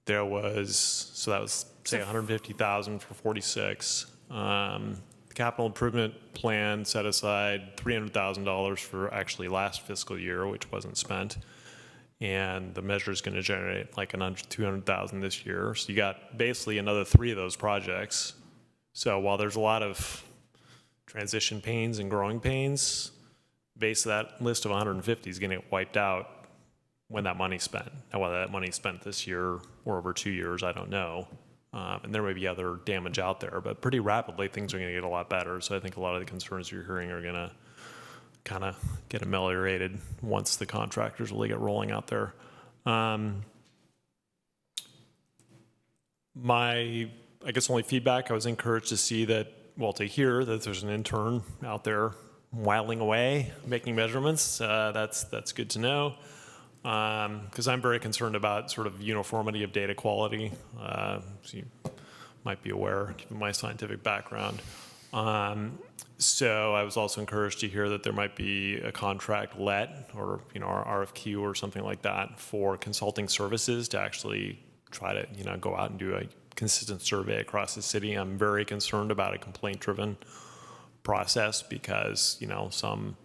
There was, so that was, say, 150,000 for 46. The capital improvement plan set aside $300,000 for actually last fiscal year, which wasn't spent. And the measure is going to generate like another 200,000 this year. So you got basically another 3 of those projects. So while there's a lot of transition pains and growing pains, base of that list of 150 is going to get wiped out when that money's spent. Now, whether that money's spent this year or over 2 years, I don't know. And there may be other damage out there, but pretty rapidly things are going to get a lot better. So I think a lot of the concerns you're hearing are going to kind of get ameliorated once the contractors really get rolling out there. My, I guess, only feedback, I was encouraged to see that, well, to hear that there's an intern out there whiling away, making measurements. That's good to know. Because I'm very concerned about sort of uniformity of data quality. So you might be aware, given my scientific background. So I was also encouraged to hear that there might be a contract let, or our RFQ or something like that, for consulting services to actually try to go out and do a consistent survey across the city. I'm very concerned about a complaint-driven process because some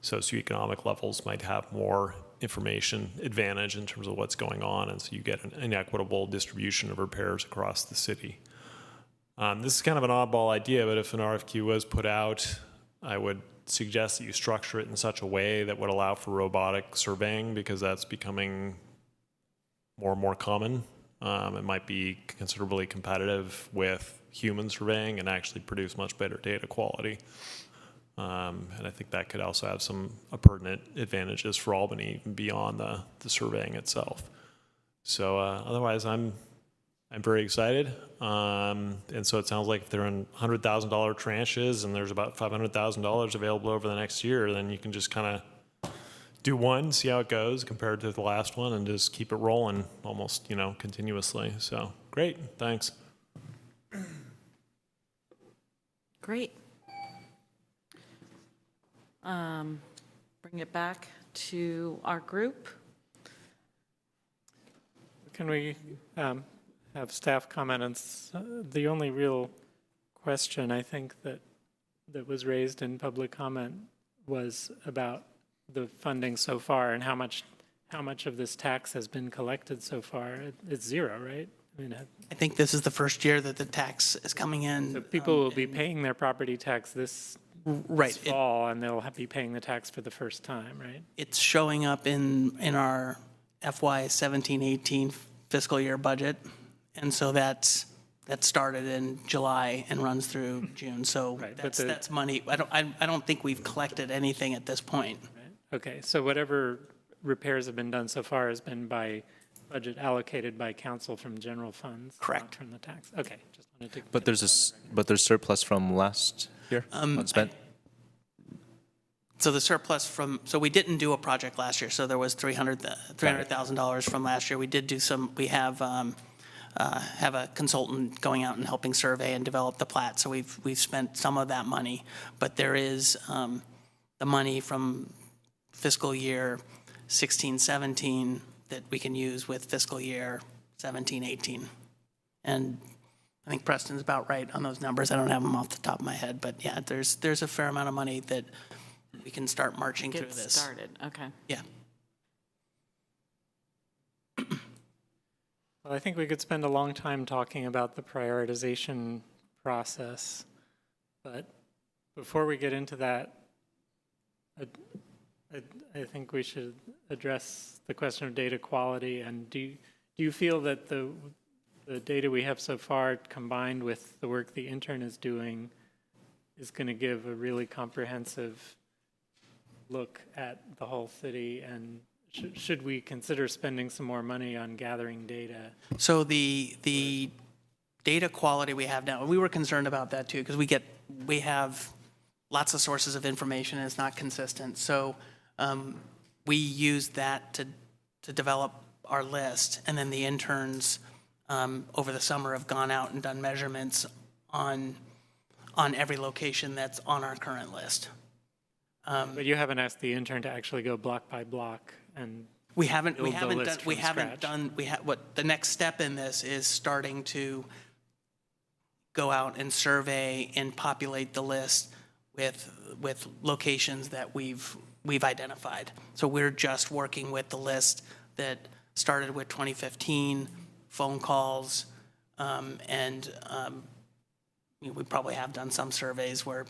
socioeconomic levels might have more information advantage in terms of what's going on, and so you get an inequitable distribution of repairs across the city. This is kind of an oddball idea, but if an RFQ was put out, I would suggest that you structure it in such a way that would allow for robotic surveying, because that's becoming more and more common. It might be considerably competitive with human surveying and actually produce much better data quality. And I think that could also have some pertinent advantages for Albany beyond the surveying itself. So otherwise, I'm very excited. And so it sounds like if they're in $100,000 tranches and there's about $500,000 available over the next year, then you can just kind of do one, see how it goes compared to the last one, and just keep it rolling almost, continuously. So great, thanks. Great. Bring it back to our group. Can we have staff comment on the only real question I think that was raised in public comment was about the funding so far and how much of this tax has been collected so far. It's zero, right? I mean, I think this is the first year that the tax is coming in. so people will be paying their property tax this fall, and they'll be paying the tax for the first time, right? It's showing up in our FY 17-18 fiscal year budget, and so that started in July and runs through June. So Right, but that's money. I don't think we've collected anything at this point. Okay, so whatever repairs have been done so far has been by budget allocated by council from general funds, Correct. not from the tax. Okay, just wanted to. But there's surplus from last year, unspent. So the surplus so we didn't do a project last year, so there was $300,000 from last year. We did do we have a consultant going out and helping survey and develop the plat, so we've spent some of that money. But there is the money from fiscal year 16-17 that we can use with fiscal year 17-18. And I think Preston's about right on those numbers. I don't have them off the top of my head, but yeah, there's a fair amount of money that we can start marching through Get this. started, okay. Yeah. Well, I think we could spend a long time talking about the prioritization process, but before we get into that, I think we should address the question of data quality. And do you feel that the data we have so far, combined with the work the intern is doing, is going to give a really comprehensive look at the whole city? And should we consider spending some more money on gathering data? So the data quality we have now, we were concerned about that too, because we have lots of sources of information and it's not consistent. So we used that to develop our list, and then the interns over the summer have gone out and done measurements on every location that's on our current list. But you haven't asked the intern to actually go block by block and We haven't build the list from scratch. What the next step in this is starting to go out and survey and populate the list with locations that we've identified. So we're just working with the list that started with 2015 phone calls, and we probably have done some surveys where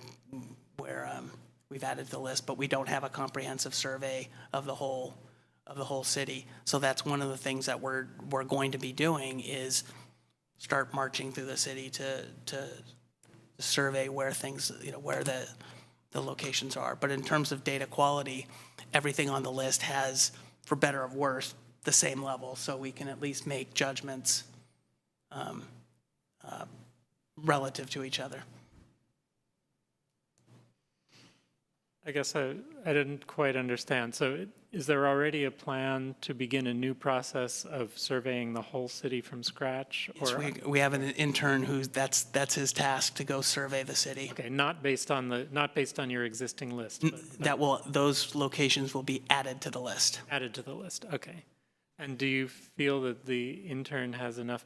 we've added to the list, but we don't have a comprehensive survey of the whole city. So that's one of the things that we're going to be doing is start marching through the city to survey where things, where the locations are. But in terms of data quality, everything on the list has, for better or worse, the same level, so we can at least make judgments relative to each other. I guess I didn't quite understand. So is there already a plan to begin a new process of surveying the whole city from scratch? Yes, we have an intern that's his task to go survey the city. Okay, not based on your existing list, but Those locations will be added to the list. added to the list. Okay. And do you feel that the intern has enough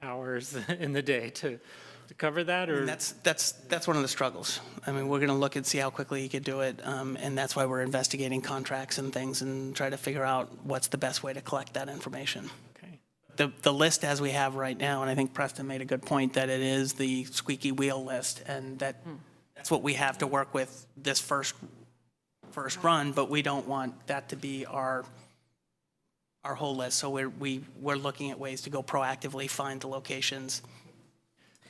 hours in the day to cover that, or? And that's one of the struggles. I mean, we're going to look and see how quickly he could do it, and that's why we're investigating contracts and things and try to figure out what's the best way to collect that information. Okay. The list as we have right now, and I think Preston made a good point that it is the squeaky wheel list, and that's what we have to work with this first run, but we don't want that to be our whole list. So we're looking at ways to go proactively find the locations.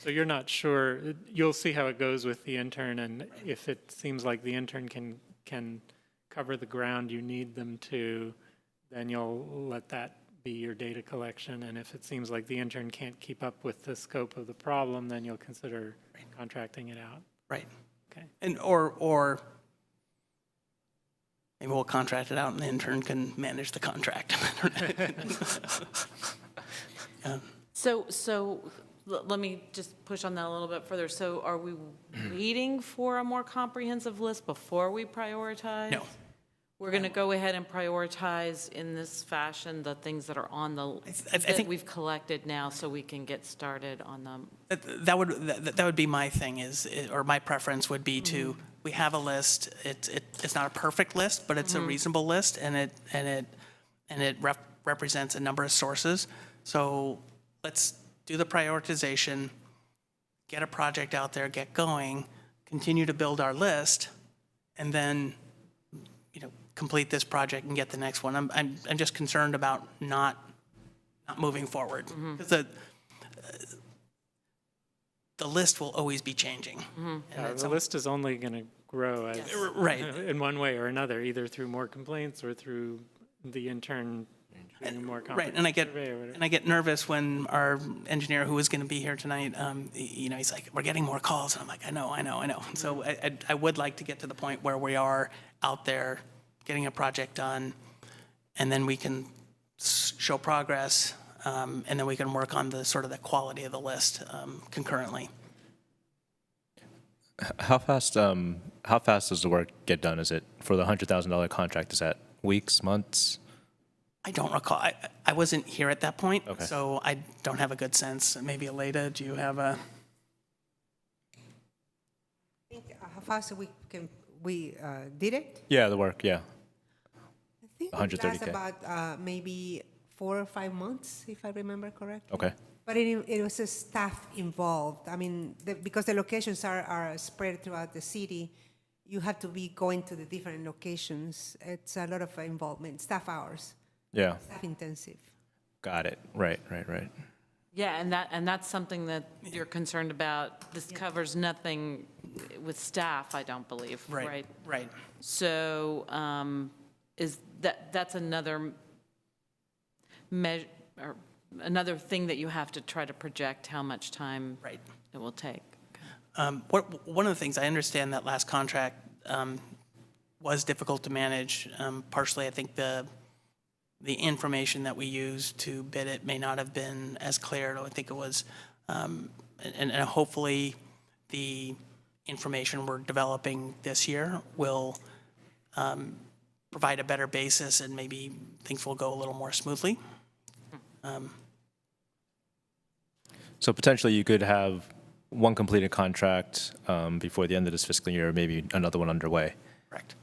So you're not sure, you'll see how it goes with the intern, and if it seems like the intern can cover the ground you need them to, then you'll let that be your data collection. And if it seems like the intern can't keep up with the scope of the problem, then you'll consider contracting it out. Right. Okay. And or maybe we'll contract it out and the intern can manage the contract. So let me just push on that a little bit further. So are we waiting for a more comprehensive list before we prioritize? No. We're going to go ahead and prioritize in this fashion the things that are on the, I that think we've collected now, so we can get started on them. that would be my thing or my preference would be to, we have a list. It's not a perfect list, but it's a reasonable list, and it represents a number of sources. So let's do the prioritization, get a project out there, get going, continue to build our list, and then complete this project and get the next one. I'm just concerned about not moving forward. Because the list will always be changing. And The list is only going to grow Right. in one way or another, either through more complaints or through the intern doing a more Right, comprehensive survey or whatever. and I get nervous when our engineer, who is going to be here tonight, he's like, "We're getting more calls," and I'm like, "I know." So I would like to get to the point where we are out there getting a project done, and then we can show progress, and then we can work on the sort of the quality of the list concurrently. How fast does the work get done? Is it for the $100,000 contract? Is that weeks, months? I don't recall. I wasn't here at that point, Okay. so I don't have a good sense. Maybe Aleda, do you have a? How fast we did it? Yeah, the work. Yeah. I think it 130K. lasts about maybe 4 or 5 months, if I remember correctly. Okay. But it was a staff involved. I mean, because the locations are spread throughout the city, you have to be going to the different locations. It's a lot of involvement, staff hours, Yeah. staff intensive. Got it. Right. Yeah, and that's something that you're concerned about. This covers nothing with staff, I don't believe, right? Right. So that's another measure, or another thing that you have to try to project how much time Right. it will take. One of the things, I understand that last contract was difficult to manage. Partially, I think the information that we used to bid it may not have been as clear. I think it was, and hopefully the information we're developing this year will provide a better basis, and maybe things will go a little more smoothly. So potentially you could have one completed contract before the end of this fiscal year, maybe another one underway. Correct.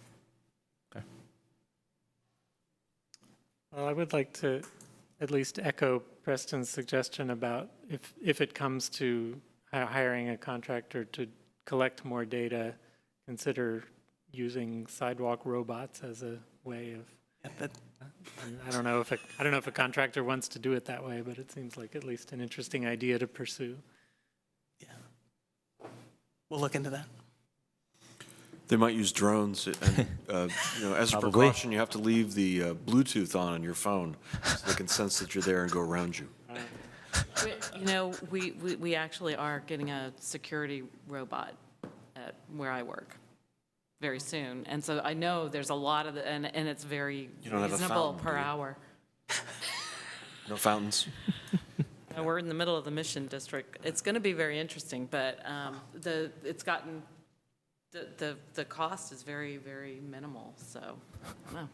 Well, I would like to at least echo Preston's suggestion about if it comes to hiring a contractor to collect more data, consider using sidewalk robots as a way of. Yeah, that, I don't know if a contractor wants to do it that way, but it seems like at least an interesting idea to pursue. we'll look into that. They might use drones, and as a Probably. precaution, you have to leave the Bluetooth on your phone so they can sense that you're there and go around you. We actually are getting a security robot at where I work very soon. And so I know there's a lot of, and it's very You don't have a reasonable fountain, per do you? hour. No fountains? We're in the middle of the Mission District. It's going to be very interesting, but it's gotten, the cost is very, very minimal. So well,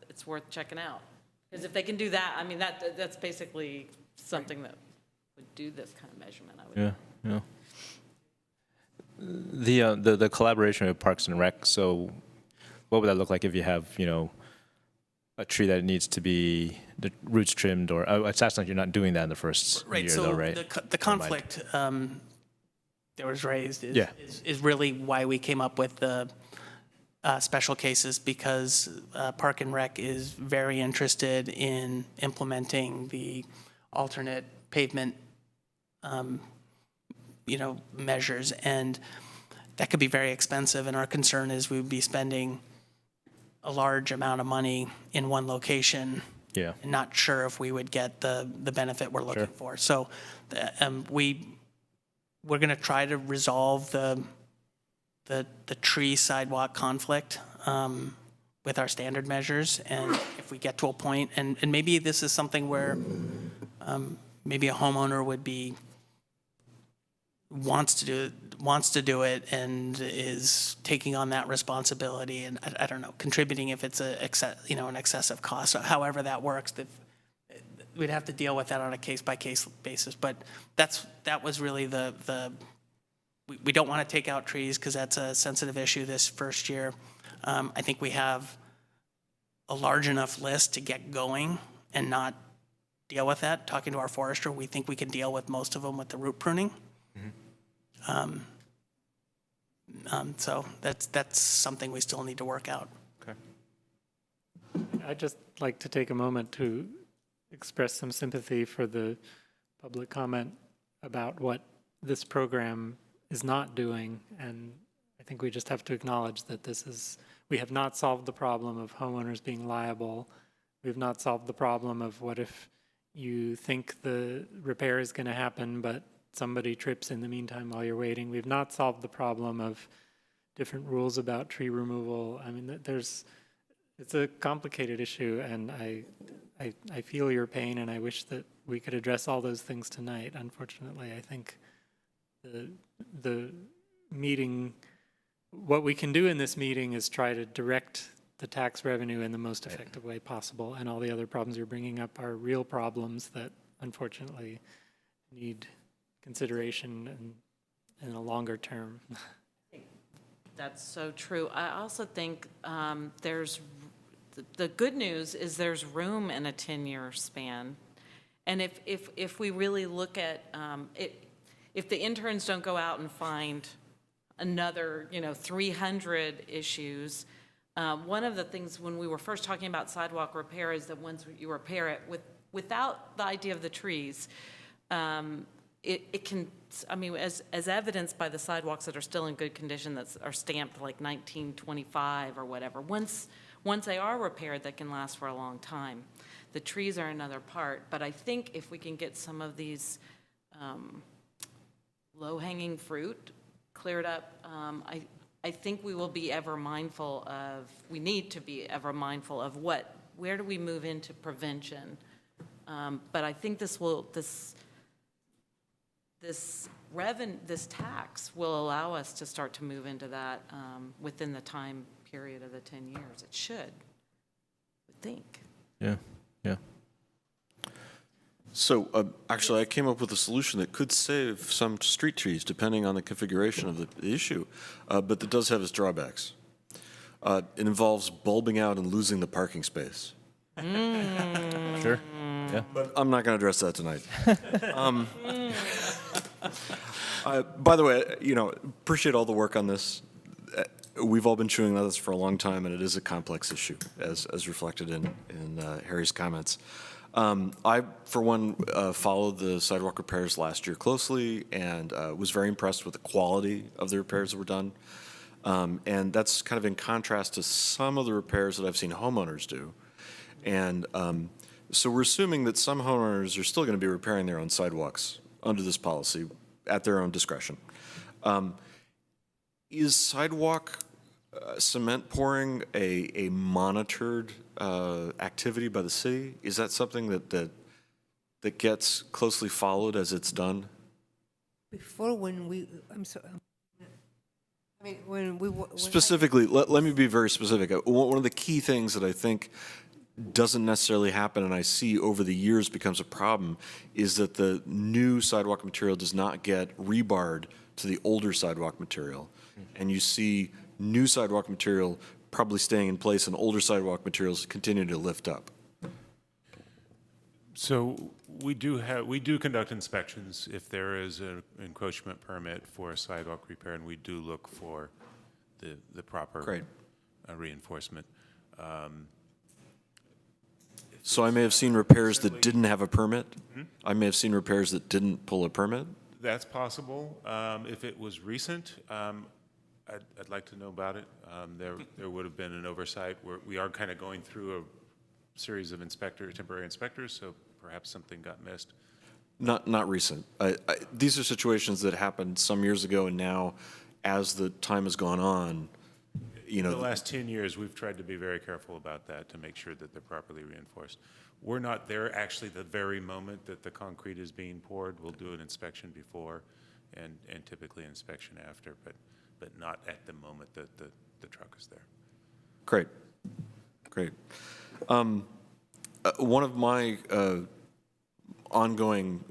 it's worth checking out. Because if they can do that, I mean, that's basically something that would do this kind of measurement, I would. Yeah. The collaboration with Parks and Rec. So, what would that look like if you have a tree that needs to be the roots trimmed, or it sounds like you're not doing that in the first Right, year, so though, right? the conflict that was raised Yeah. is really why we came up with the special cases, because Park and Rec is very interested in implementing the alternate pavement, measures, and that could be very expensive, and our concern is we would be spending a large amount of money in one location Yeah. and not sure if we would get the benefit we're looking for. So we're going to try to resolve the tree sidewalk conflict with our standard measures. And if we get to a point, and maybe this is something where maybe a homeowner wants to do it and is taking on that responsibility, and I don't know, contributing if it's an excessive cost. However that works, we'd have to deal with that on a case-by-case basis. But that was really we don't want to take out trees because that's a sensitive issue this first year. I think we have a large enough list to get going and not deal with that. Talking to our forester, we think we can deal with most of them with the root pruning. So that's something we still need to work out. Okay. I'd just like to take a moment to express some sympathy for the public comment about what this program is not doing. And I think we just have to acknowledge that we have not solved the problem of homeowners being liable We've not solved the problem of what if you think the repair is going to happen, but somebody trips in the meantime while you're waiting. We've not solved the problem of different rules about tree removal. I mean, it's a complicated issue, and I feel your pain, and I wish that we could address all those things tonight. Unfortunately, I think the meeting, what we can do in this meeting is try to direct the tax revenue in the most effective way possible, and all the other problems you're bringing up are real problems that unfortunately need consideration in a longer term. That's so true. I also think the good news is there's room in a 10-year span. And if we really look at if the interns don't go out and find another 300 issues, one of the things when we were first talking about sidewalk repair is that once you repair it without the idea of the trees, it can, I mean, as evidenced by the sidewalks that are still in good condition, that are stamped like 1925 or whatever, once they are repaired, they can last for a long time. The trees are another part, but I think if we can get some of these low-hanging fruit cleared up, I think we will be ever mindful of, we need to be ever mindful of where do we move into prevention? But I think this tax will allow us to start to move into that within the time period of the 10 years. It should, I would think. Yeah. So actually, I came up with a solution that could save some street trees, depending on the configuration of the issue, but that does have its drawbacks. It involves bulbing out and losing the parking space. Sure. Yeah. But I'm not going to address that tonight. By the way, appreciate all the work on this. We've all been chewing on this for a long time, and it is a complex issue, as reflected in Harry's comments. I, for one, followed the sidewalk repairs last year closely and was very impressed with the quality of the repairs that were done. And that's kind of in contrast to some of the repairs that I've seen homeowners do. And so we're assuming that some homeowners are still going to be repairing their own sidewalks under this policy at their own discretion. Is sidewalk cement pouring a monitored activity by the city? Is that something that gets closely followed as it's done? Before I'm sorry. I mean, when Specifically, let me be very specific. One of the key things that I think doesn't necessarily happen, and I see over the years becomes a problem, is that the new sidewalk material does not get rebarred to the older sidewalk material. And you see new sidewalk material probably staying in place and older sidewalk materials continue to lift up. So we do conduct inspections if there is an encroachment permit for a sidewalk repair, and we do look for the proper reinforcement. So I may have seen repairs that didn't have a permit? I may have seen repairs that didn't pull a permit? That's possible. If it was recent, I'd like to know about it. There would have been an oversight. We are kind of going through a series of temporary inspectors, so perhaps something got missed. Not recent. These are situations that happened some years ago, and now, as the time has gone on, In the last 10 years, we've tried to be very careful about that to make sure that they're properly reinforced. We're not there actually the very moment that the concrete is being poured. We'll do an inspection before and typically an inspection after, but not at the moment that the truck is there. Great. One of my ongoing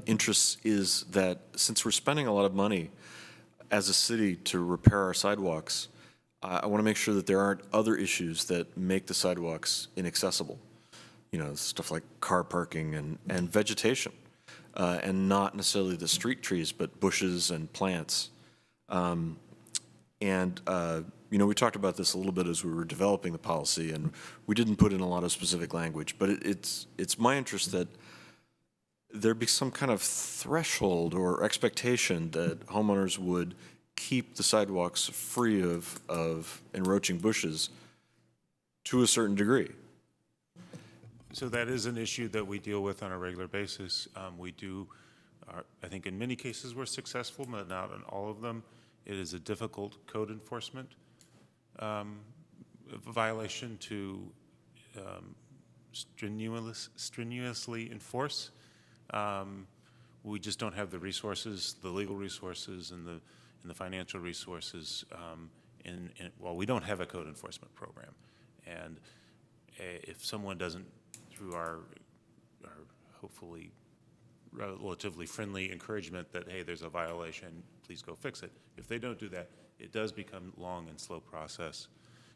interests is that since we're spending a lot of money as a city to repair our sidewalks, I want to make sure that there aren't other issues that make the sidewalks inaccessible. Stuff like car parking and vegetation, and not necessarily the street trees, but bushes and plants. We talked about this a little bit as we were developing the policy, and we didn't put in a lot of specific language, but it's my interest that there be some kind of threshold or expectation that homeowners would keep the sidewalks free of encroaching bushes to a certain degree. So that is an issue that we deal with on a regular basis. We do, I think in many cases we're successful, but not in all of them. It is a difficult code enforcement violation to strenuously enforce. We just don't have the resources, the legal resources and the financial resources. Well, we don't have a code enforcement program. And if someone doesn't, through our hopefully relatively friendly encouragement that, hey, there's a violation, please go fix it. If they don't do that, it does become long and slow process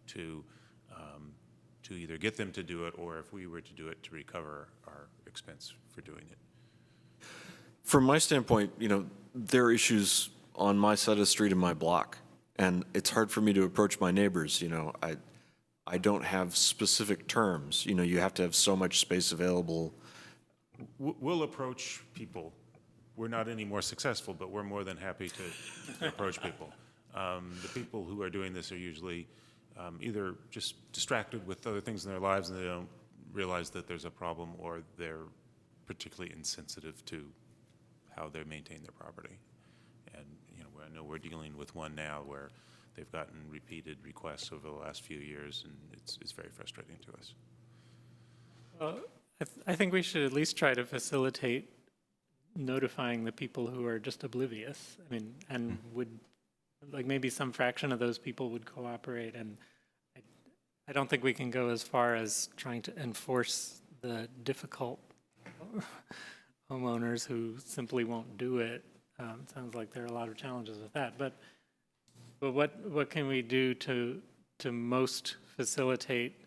to either get them to do it, or if we were to do it, to recover our expense for doing it. From my standpoint, there are issues on my side of the street in my block, and it's hard for me to approach my neighbors. I don't have specific terms. You have to have so much space available. We'll approach people. We're not any more successful, but we're more than happy to approach people. The people who are doing this are usually either just distracted with other things in their lives and they don't realize that there's a problem, or they're particularly insensitive to how they maintain their property. And I know we're dealing with one now where they've gotten repeated requests over the last few years, and it's very frustrating to us. I think we should at least try to facilitate notifying the people who are just oblivious. And would, maybe some fraction of those people would cooperate. And I don't think we can go as far as trying to enforce the difficult homeowners who simply won't do it. It sounds like there are a lot of challenges with that. But what can we do to most facilitate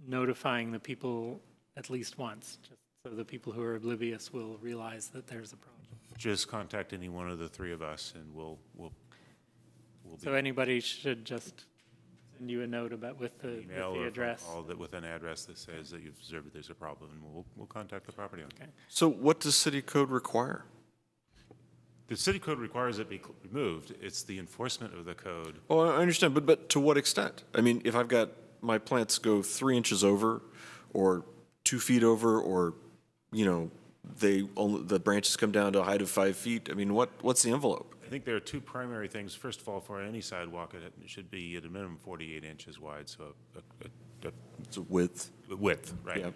notifying the people at least once, just so the people who are oblivious will realize that there's a problem? Just contact any one of the three of us, and we'll So anybody should just send you a note with the email or address. call that with an address that says that you've observed that there's a problem, and we'll contact the property owner. Okay. So what does city code require? The city code requires it be removed. It's the enforcement of the code. Oh, I understand, but to what extent? If I've got my plants go 3 inches over, or 2 feet over, or the branches come down to a height of 5 feet. What's the envelope? I think there are two primary things. First of all, for any sidewalk, it should be at a minimum 48 inches wide, so It's a width. width, right? Yep.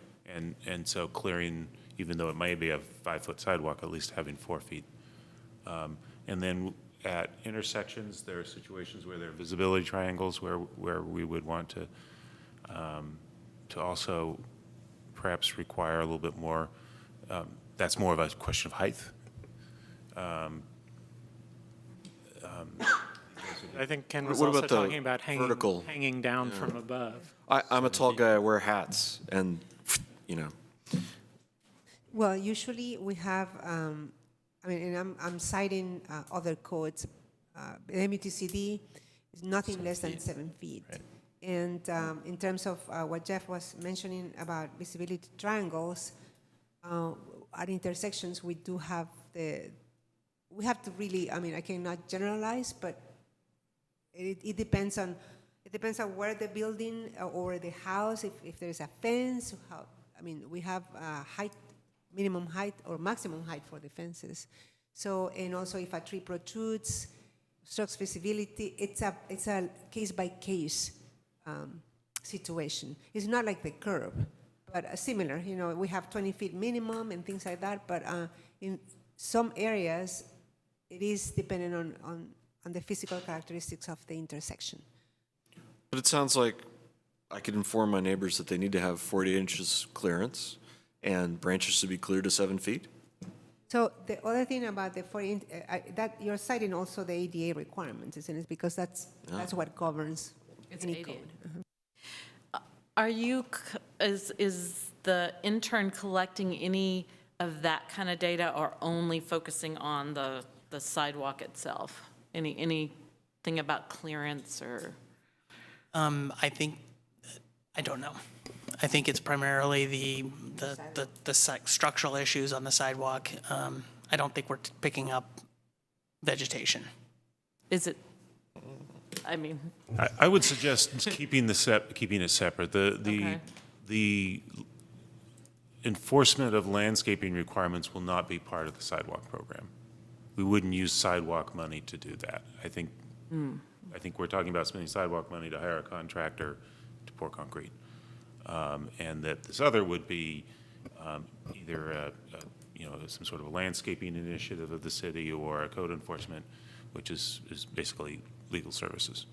And so clearing, even though it may be a 5-foot sidewalk, at least having 4 feet. And then at intersections, there are situations where there are visibility triangles where we would want to also perhaps require a little bit more. That's more of a question of height. I think Ken was What also about the talking about vertical? hanging down from above. I'm a tall guy, I wear hats, and, Well, usually we have, and I'm citing other codes. MUTCD is nothing less than 7 feet. Right. And in terms of what Jeff was mentioning about visibility triangles, at intersections we do have we have to really, I cannot generalize, but it depends on where the building or the house, if there's a fence, we have height, minimum height or maximum height for the fences. So, and also if a tree protrudes, obstructs visibility, it's a case by case situation. It's not like the curb, but similar. We have 20 feet minimum and things like that. But in some areas, it is dependent on the physical characteristics of the intersection. But it sounds like I could inform my neighbors that they need to have 48 inches clearance and branches to be cleared to 7 feet? So the other thing about the 40, that you're citing also the ADA requirements, isn't it? Because that's what governs any ADA. code. Are you, is the intern collecting any of that kind of data, or only focusing on the sidewalk itself? Anything about clearance or? I don't know. I think it's primarily the structural issues on the sidewalk. I don't think we're picking up vegetation. Is it, I would suggest keeping it separate. Okay. The enforcement of landscaping requirements will not be part of the sidewalk program. We wouldn't use sidewalk money to do that. I think we're talking about spending sidewalk money to hire a contractor to pour concrete. And that this other would be either some sort of a landscaping initiative of the city or a code enforcement, which is basically legal services.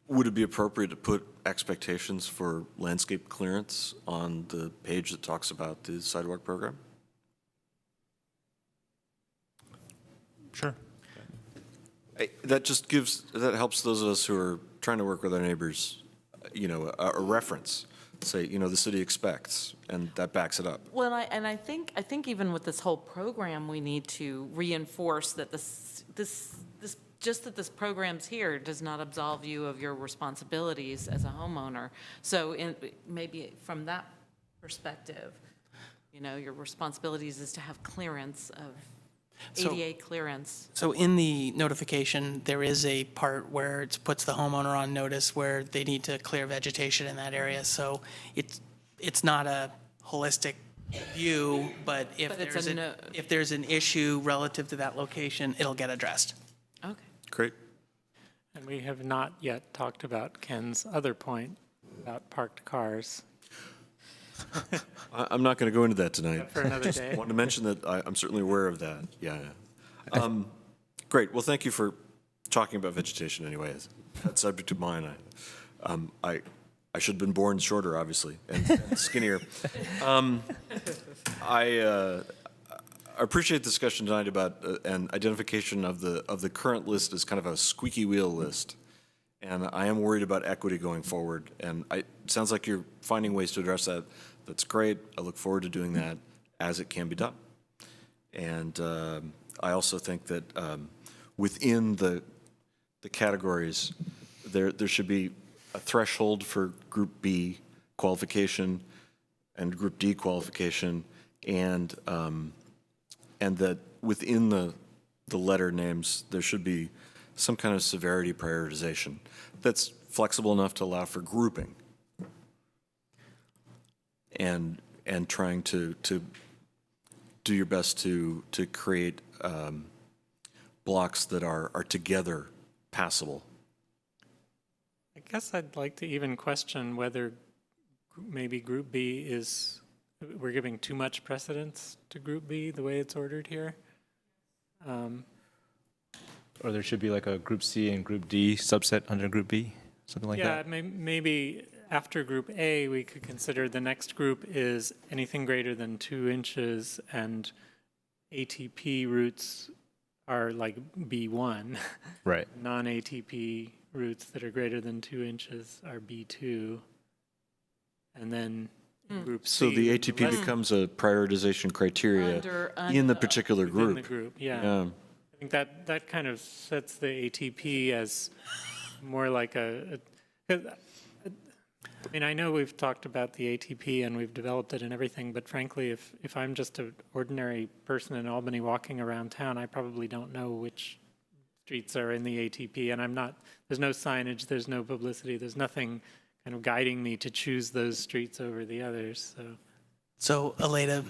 Would it be appropriate to put expectations for landscape clearance on the page that talks about the sidewalk program? Sure. That helps those of us who are trying to work with our neighbors, a reference. Say, the city expects, and that backs it up. Well, I think even with this whole program, we need to reinforce that just that this program's here does not absolve you of your responsibilities as a homeowner. So maybe from that perspective, your responsibilities is to have clearance of ADA clearance. So in the notification, there is a part where it puts the homeowner on notice where they need to clear vegetation in that area. So it's not a holistic view, but if there's an issue relative to that location, it'll get addressed. Okay. Great. And we have not yet talked about Ken's other point about parked cars. I'm not going to go into that tonight. For another day. Wanted to mention that I'm certainly aware of that. Yeah. Great. Well, thank you for talking about vegetation anyways. That subject of mine. I should have been born shorter, obviously, and skinnier. I appreciate the discussion tonight about an identification of the current list as kind of a squeaky wheel list. And I am worried about equity going forward. And it sounds like you're finding ways to address that. That's great. I look forward to doing that as it can be done. And I also think that within the categories, there should be a threshold for Group B qualification and Group D qualification, and that within the letter names, there should be some kind of severity prioritization that's flexible enough to allow for grouping and trying to do your best to create blocks that are together passable. I guess I'd like to even question whether maybe Group B we're giving too much precedence to Group B the way it's ordered here. Or there should be like a Group C and Group D subset under Group B, something like that? Yeah, maybe after Group A, we could consider the next group is anything greater than 2 inches, and ATP routes are like B1. Right. Non-ATP routes that are greater than 2 inches are B2. And then Group C. So the ATP becomes a prioritization criteria in the particular within group. the group, yeah. I think that kind of sets the ATP as more like I know we've talked about the ATP and we've developed it and everything, but frankly, if I'm just an ordinary person in Albany walking around town, I probably don't know which streets are in the ATP, and there's no signage, there's no publicity, there's nothing kind of guiding me to choose those streets over the others, So Aleda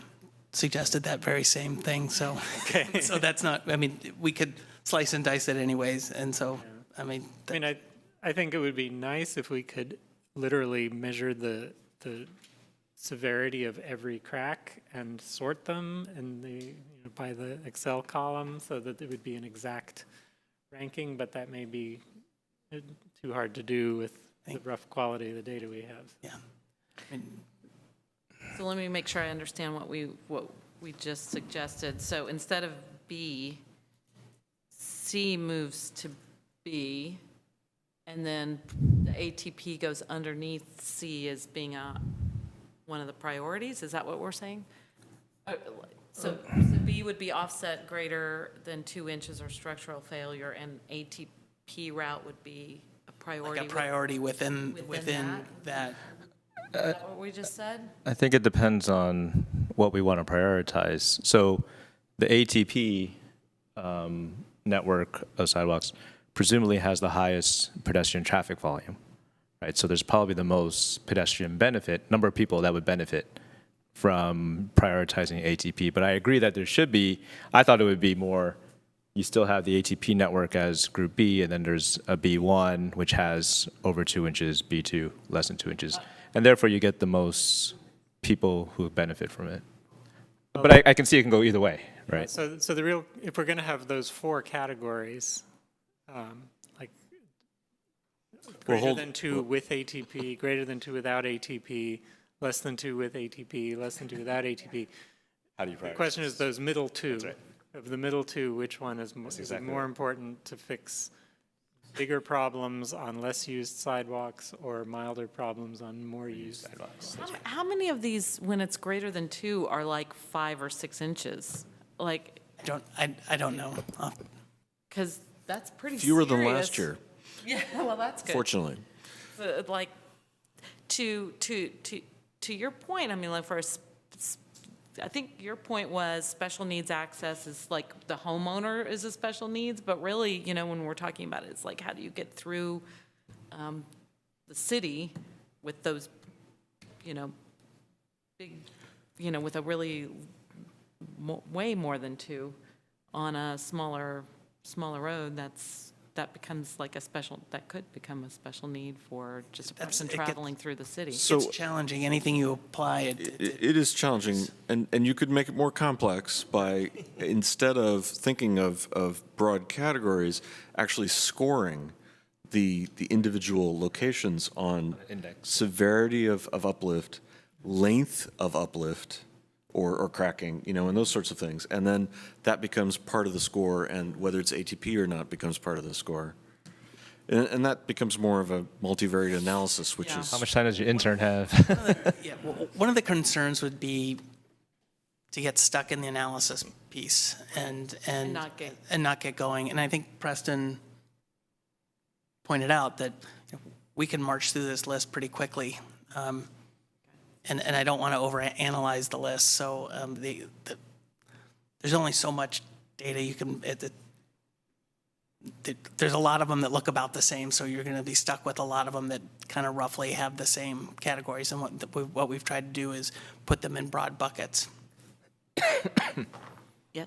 suggested that very same thing, so. Okay. So that's not, we could slice and dice it anyways, and so, I think it would be nice if we could literally measure the severity of every crack and sort them by the Excel column so that it would be an exact ranking, but that may be too hard to do with the rough quality of the data we have. Yeah. So let me make sure I understand what we just suggested. So instead of B, C moves to B, and then the ATP goes underneath C as being one of the priorities? Is that what we're saying? So B would be offset greater than 2 inches or structural failure, and ATP route would be a priority. Like a priority within that. Is that what we just said? I think it depends on what we want to prioritize. So the ATP network of sidewalks presumably has the highest pedestrian traffic volume, right? So there's probably the most pedestrian benefit, number of people that would benefit from prioritizing ATP. But I agree that there should be, I thought it would be more, you still have the ATP network as group B, and then there's a B1, which has over 2 inches, B2, less than 2 inches. And therefore, you get the most people who benefit from it. But I can see it can go either way, right? So the real, if we're going to have those 4 categories, like greater hold- than 2 with ATP, greater than 2 without ATP, less than 2 with ATP, less than 2 without ATP. How do you The question is those middle 2. right. Of the middle 2, which one is exactly more right. important to fix bigger problems on less used sidewalks or milder problems on more used sidewalks? How many of these, when it's greater than 2, are like 5 or 6 inches? Like, I don't know. because that's pretty Fewer than serious. last year, Yeah, well, that's good. fortunately. Like, to your point, I mean, like for I think your point was special needs access is like the homeowner is a special needs, but really, you know, when we're talking about it, it's like, how do you get through the city with those, you know, big, you know, with a really way more than 2 on a smaller road, that becomes like that could become a special need for just a person it gets- traveling through the city. So It's challenging. Anything you apply, it is challenging, and you could make it more complex by, instead of thinking of broad categories, actually scoring the individual locations on Index. severity of uplift, length of uplift, or cracking, you know, and those sorts of things. And then that becomes part of the score, and whether it's ATP or not becomes part of the score. And that becomes more of a multivariate analysis, which Yeah. is. How much time does your intern have? yeah, one of the concerns would be to get stuck in the analysis piece and not get going. And I think Preston pointed out that we can march through this list pretty quickly. And I don't want to overanalyze the list. So there's only so much data you can. There's a lot of them that look about the same, so you're going to be stuck with a lot of them that kind of roughly have the same categories. And what we've tried to do is put them in broad buckets. Yeah.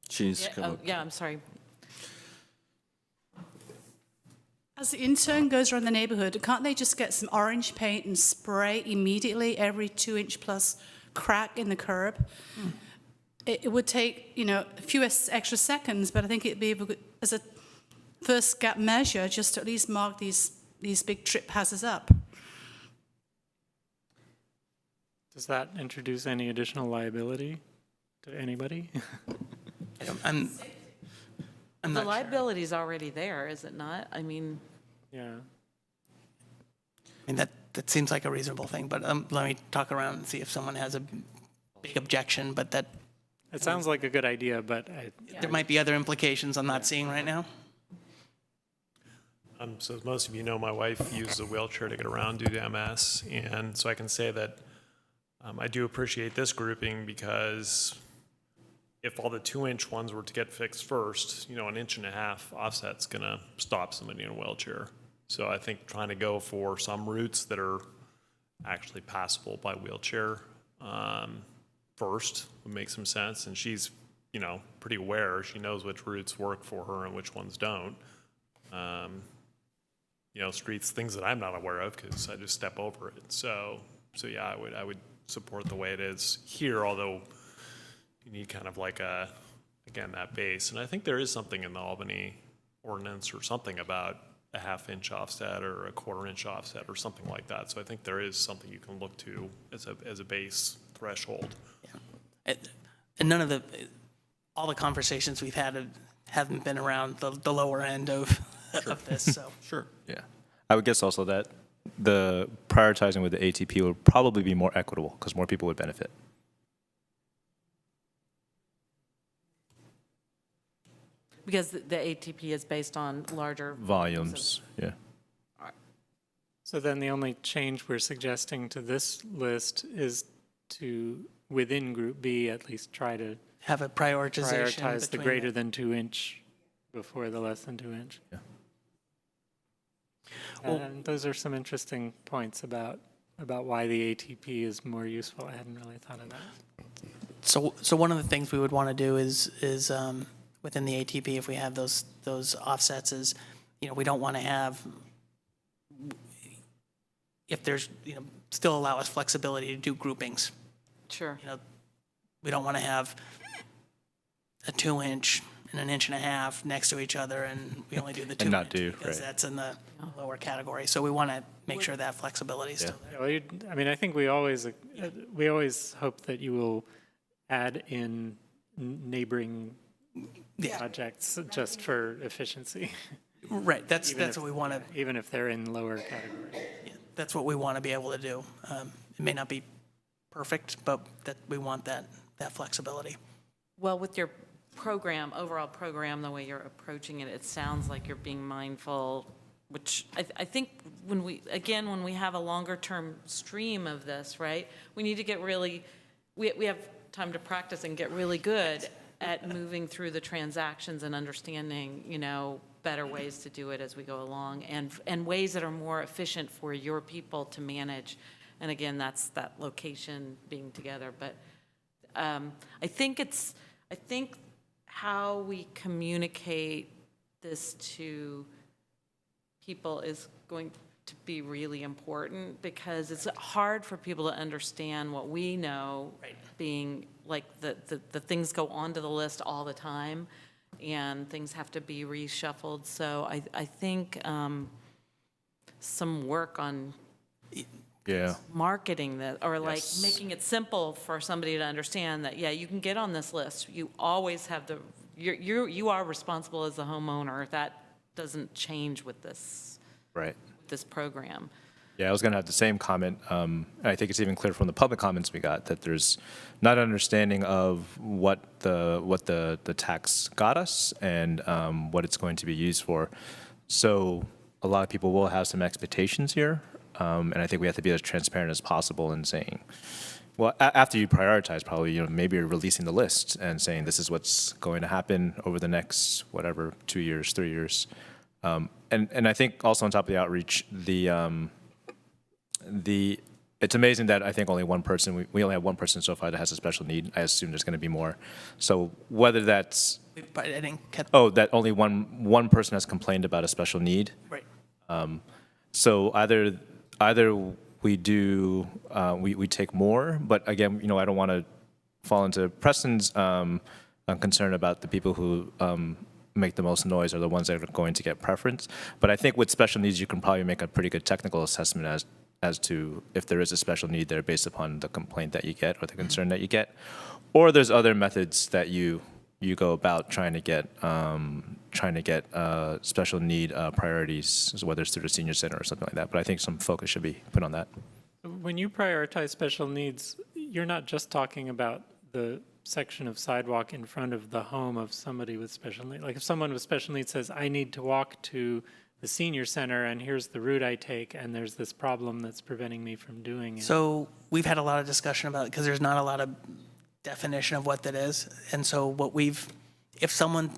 She needs to come Oh, up. yeah, I'm sorry. As the intern goes around the neighborhood, can't they just get some orange paint and spray immediately every 2-inch plus crack in the curb? It would take, you know, a few extra seconds, but I think it'd be able to, as a first gap measure, just to at least mark these big trip hazards up. Does that introduce any additional liability to anybody? I'm The not sure. liability's already there, is it not? I mean, Yeah. I mean, that seems like a reasonable thing, but let me talk around and see if someone has a big objection, but that It sounds like a good idea, but there might be other implications I'm not seeing right now. So as most of you know, my wife uses a wheelchair to get around due to MS, and so I can say that I do appreciate this grouping because if all the 2-inch ones were to get fixed first, you know, an 1.5 inch offset's gonna stop somebody in a wheelchair. So I think trying to go for some routes that are actually passable by wheelchair first would make some sense. And she's, you know, pretty aware. She knows which routes work for her and which ones don't. You know, streets, things that I'm not aware of because I just step over it. So yeah, I would support the way it is here, although you need kind of like again, that base. And I think there is something in the Albany ordinance or something about a 1/2 inch offset or a 1/4 inch offset or something like that. So I think there is something you can look to as a base threshold. And none of all the conversations we've had haven't been around the lower end of this, so. Sure. Yeah. I would guess also that the prioritizing with the ATP would probably be more equitable because more people would benefit. because the ATP is based on larger Volumes, yeah. So then the only change we're suggesting to this list is to, within Group B, at least try to Have a prioritization prioritize the between greater than 2-inch before the less than 2-inch. And those are some interesting points about why the ATP is more useful. I hadn't really thought of that. So one of the things we would want to do is within the ATP, if we have those offsets, is, we don't want to have, if there's, still allow us flexibility to do groupings. Sure. We don't want to have a 2-inch and an 1.5 inches next to each other, and we only do the 2-inch. And not do, because right. that's in the lower category. So we want to make sure that flexibility is still there. Yeah, well, I mean, I think we always hope that you will add in neighboring projects just for efficiency. Right, that's Even what we want to, even if they're in lower category. that's what we want to be able to do. It may not be perfect, but that we want that flexibility. Well, with your overall program, the way you're approaching it, it sounds like you're being mindful, which I think when we have a longer term stream of this, right, we need to get really, we have time to practice and get really good at moving through the transactions and understanding, better ways to do it as we go along, and ways that are more efficient for your people to manage. And again, that's that location being together. But I think how we communicate this to people is going to be really important, because it's hard for people to understand what we know, being like the things go onto the list all the time and things have to be reshuffled. So I think some work on marketing that, or like making it simple for somebody to understand that, you can get on this list. You always have you are responsible as the homeowner. That doesn't change with this program. Yeah, I was going to have the same comment. And I think it's even clear from the public comments we got that there's not understanding of what the tax got us and what it's going to be used for. So a lot of people will have some expectations here, and I think we have to be as transparent as possible in saying, well, after you prioritize, probably maybe you're releasing the list and saying this is what's going to happen over the next 2 years, 3 years, and I think also on top of the outreach, it's amazing that I think only one person, we only have one person so far that has a special need. I assume there's going to be more. So whether that's, But I didn't get, that only one person has complained about a special need. right. So either we do, we take more, but again, I don't want to fall into Preston's concern about the people who make the most noise are the ones that are going to get preference. But I think with special needs, you can probably make a pretty good technical assessment as to if there is a special need there based upon the complaint that you get or the concern that you get. Or there's other methods that you go about trying to get special need priorities, whether it's through the senior center or something like that. But I think some focus should be put on that. When you prioritize special needs, you're not just talking about the section of sidewalk in front of the home of somebody with special needs. Like if someone with special needs says, I need to walk to the senior center and here's the route I take and there's this problem that's preventing me from doing it. So we've had a lot of discussion about it because there's not a lot of definition of what that is. And so if someone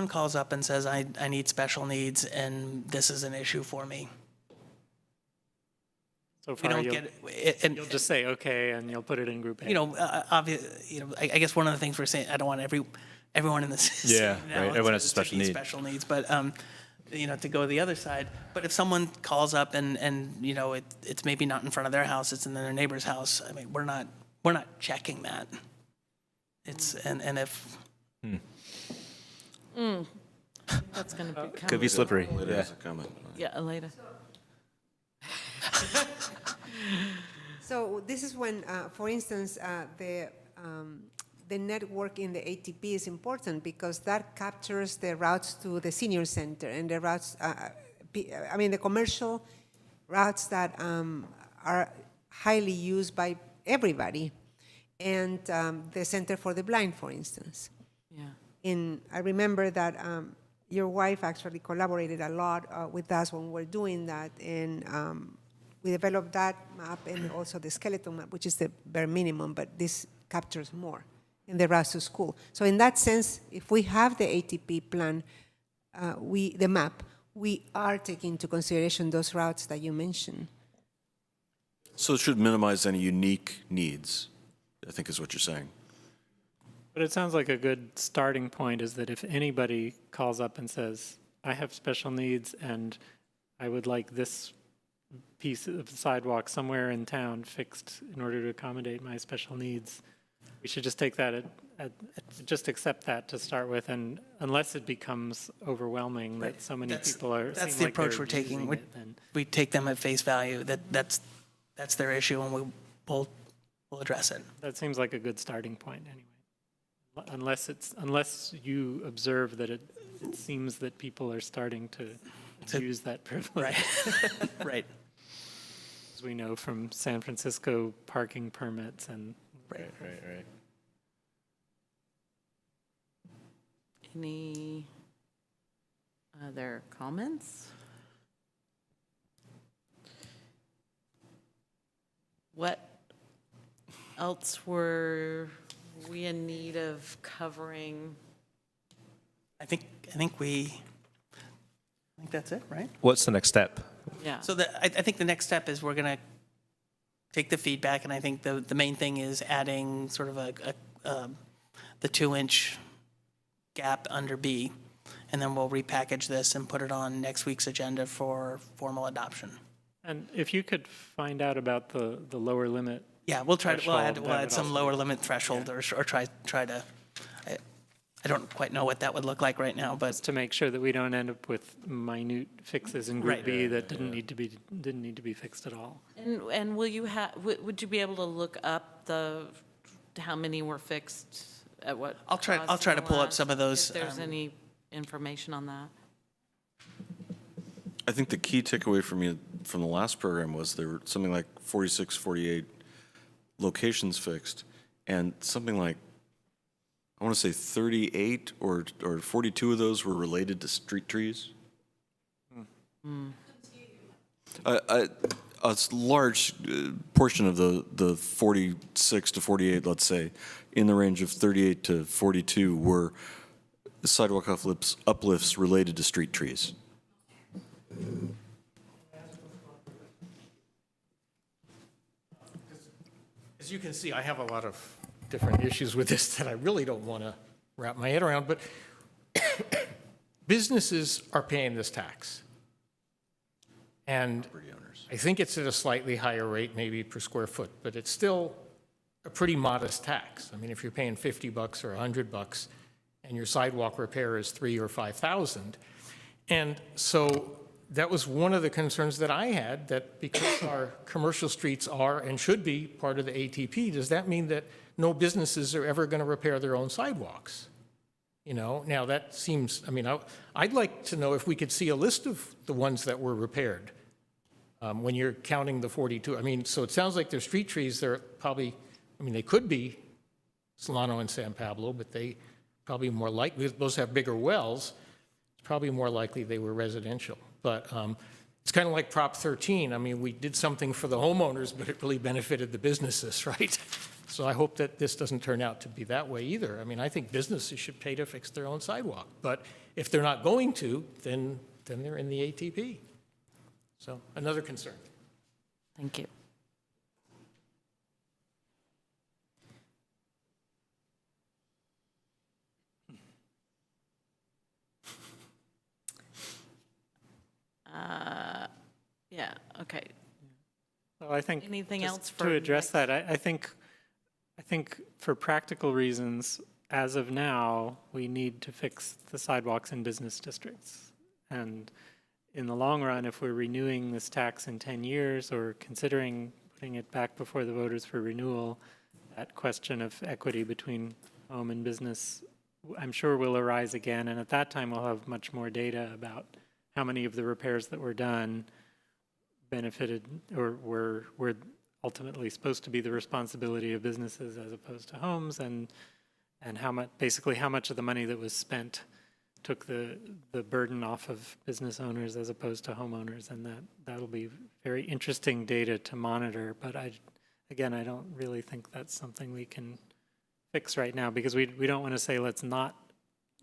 calls up and says, I need special needs and this is an issue for me, So far, you'll just say okay, and you'll put it in group A. I guess one of the things we're saying, I don't want everyone in this. Yeah, right. Everyone has a special need. Special needs, but to go the other side. But if someone calls up and it's maybe not in front of their house, it's in their neighbor's house. I mean, we're not checking that. It's and if. That's going to be Could be slippery. Yeah, later. So this is when, for instance, the network in the ATP is important because that captures the routes to the senior center and the routes, the commercial routes that are highly used by everybody, and the Center for the Blind, for instance. Yeah. I remember that your wife actually collaborated a lot with us when we were doing that, and we developed that map and also the skeleton map, which is the bare minimum, but this captures more in the routes to school. So in that sense, if we have the ATP plan, the map, we are taking into consideration those routes that you mentioned. So it should minimize any unique needs, I think is what you're saying. But it sounds like a good starting point is that if anybody calls up and says, I have special needs and I would like this piece of sidewalk somewhere in town fixed in order to accommodate my special needs, we should just take that, just accept that to start with, and unless it becomes overwhelming that so many people are. That's seem the like approach they're we're taking. using it, then- We take them at face value, that's their issue, and we'll address it. That seems like a good starting point anyway. Unless you observe that it seems that people are starting to use that privilege. Right, right. As we know from San Francisco parking permits and. Right. Any other comments? What else were we in need of covering? I think that's it, right? What's the next step? Yeah. So I think the next step is we're going to take the feedback, and I think the main thing is adding sort of the 2-inch gap under B, and then we'll repackage this and put it on next week's agenda for formal adoption. And if you could find out about the lower limit. Yeah, we'll try to, we'll add Threshold, some that would lower limit threshold or try to, I don't quite know what that would look like right now, but to make sure that we don't end up with minute fixes in Group Right. B that didn't need to be fixed at all. And will you would you be able to look up how many were fixed at what? I'll try cost to in the pull up last- some of those, If there's um, any information on that. I think the key takeaway for me from the last program was there were something like 46, 48 locations fixed, and something like, I want to say 38 or 42 of those were related to street trees. A large portion of the 46 to 48, let's say, in the range of 38 to 42 were sidewalk uplifts related to street trees. As you can see, I have a lot of different issues with this that I really don't want to wrap my head around, but businesses are paying this tax. And I think it's at a slightly higher rate, maybe per square foot, but it's still a pretty modest tax. I mean, if you're paying $50 or $100 and your sidewalk repair is $3,000 or $5,000. And so that was one of the concerns that I had, that because our commercial streets are and should be part of the ATP, does that mean that no businesses are ever going to repair their own sidewalks? You know, now that seems, I mean, I'd like to know if we could see a list of the ones that were repaired when you're counting the 42. I mean, so it sounds like they're street trees. They're probably, I mean, they could be Solano and San Pablo, but they probably more likely, those have bigger wells. It's probably more likely they were residential. But it's kind of like Prop 13. I mean, we did something for the homeowners, but it really benefited the businesses, right? So I hope that this doesn't turn out to be that way either. I mean, I think businesses should pay to fix their own sidewalk. But if they're not going to, then they're in the ATP. So another concern. Thank you. Yeah, okay. Well, I think Anything just else for to address next- that, I think for practical reasons, as of now, we need to fix the sidewalks in business districts. And in the long run, if we're renewing this tax in 10 years or considering putting it back before the voters for renewal, that question of equity between home and business, I'm sure will arise again. And at that time, we'll have much more data about how many of the repairs that were done benefited or were ultimately supposed to be the responsibility of businesses as opposed to homes, and how much, basically how much of the money that was spent took the burden off of business owners as opposed to homeowners, and that'll be very interesting data to monitor. But I don't really think that's something we can fix right now, because we don't want to say let's not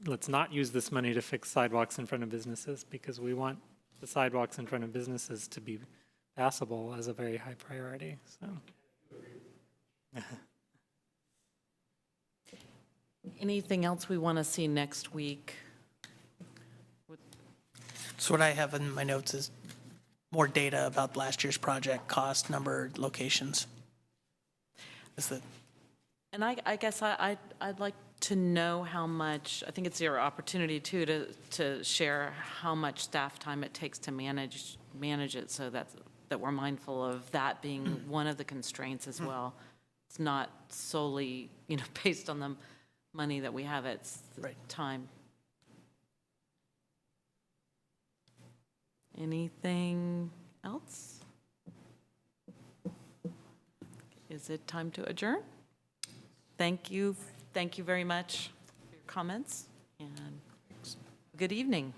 let's not use this money to fix sidewalks in front of businesses, because we want the sidewalks in front of businesses to be passable as a very high priority, so. Anything else we want to see next week? So what I have in my notes is more data about last year's project, cost, number, locations. Is that, And I guess I'd like to know how much, I think it's your opportunity too to share how much staff time it takes to manage it, so that we're mindful of that being one of the constraints as well. It's not solely, based on the money that we have, it's the Right. time. Anything else? Is it time to adjourn? Thank you very much for your comments, and good evening.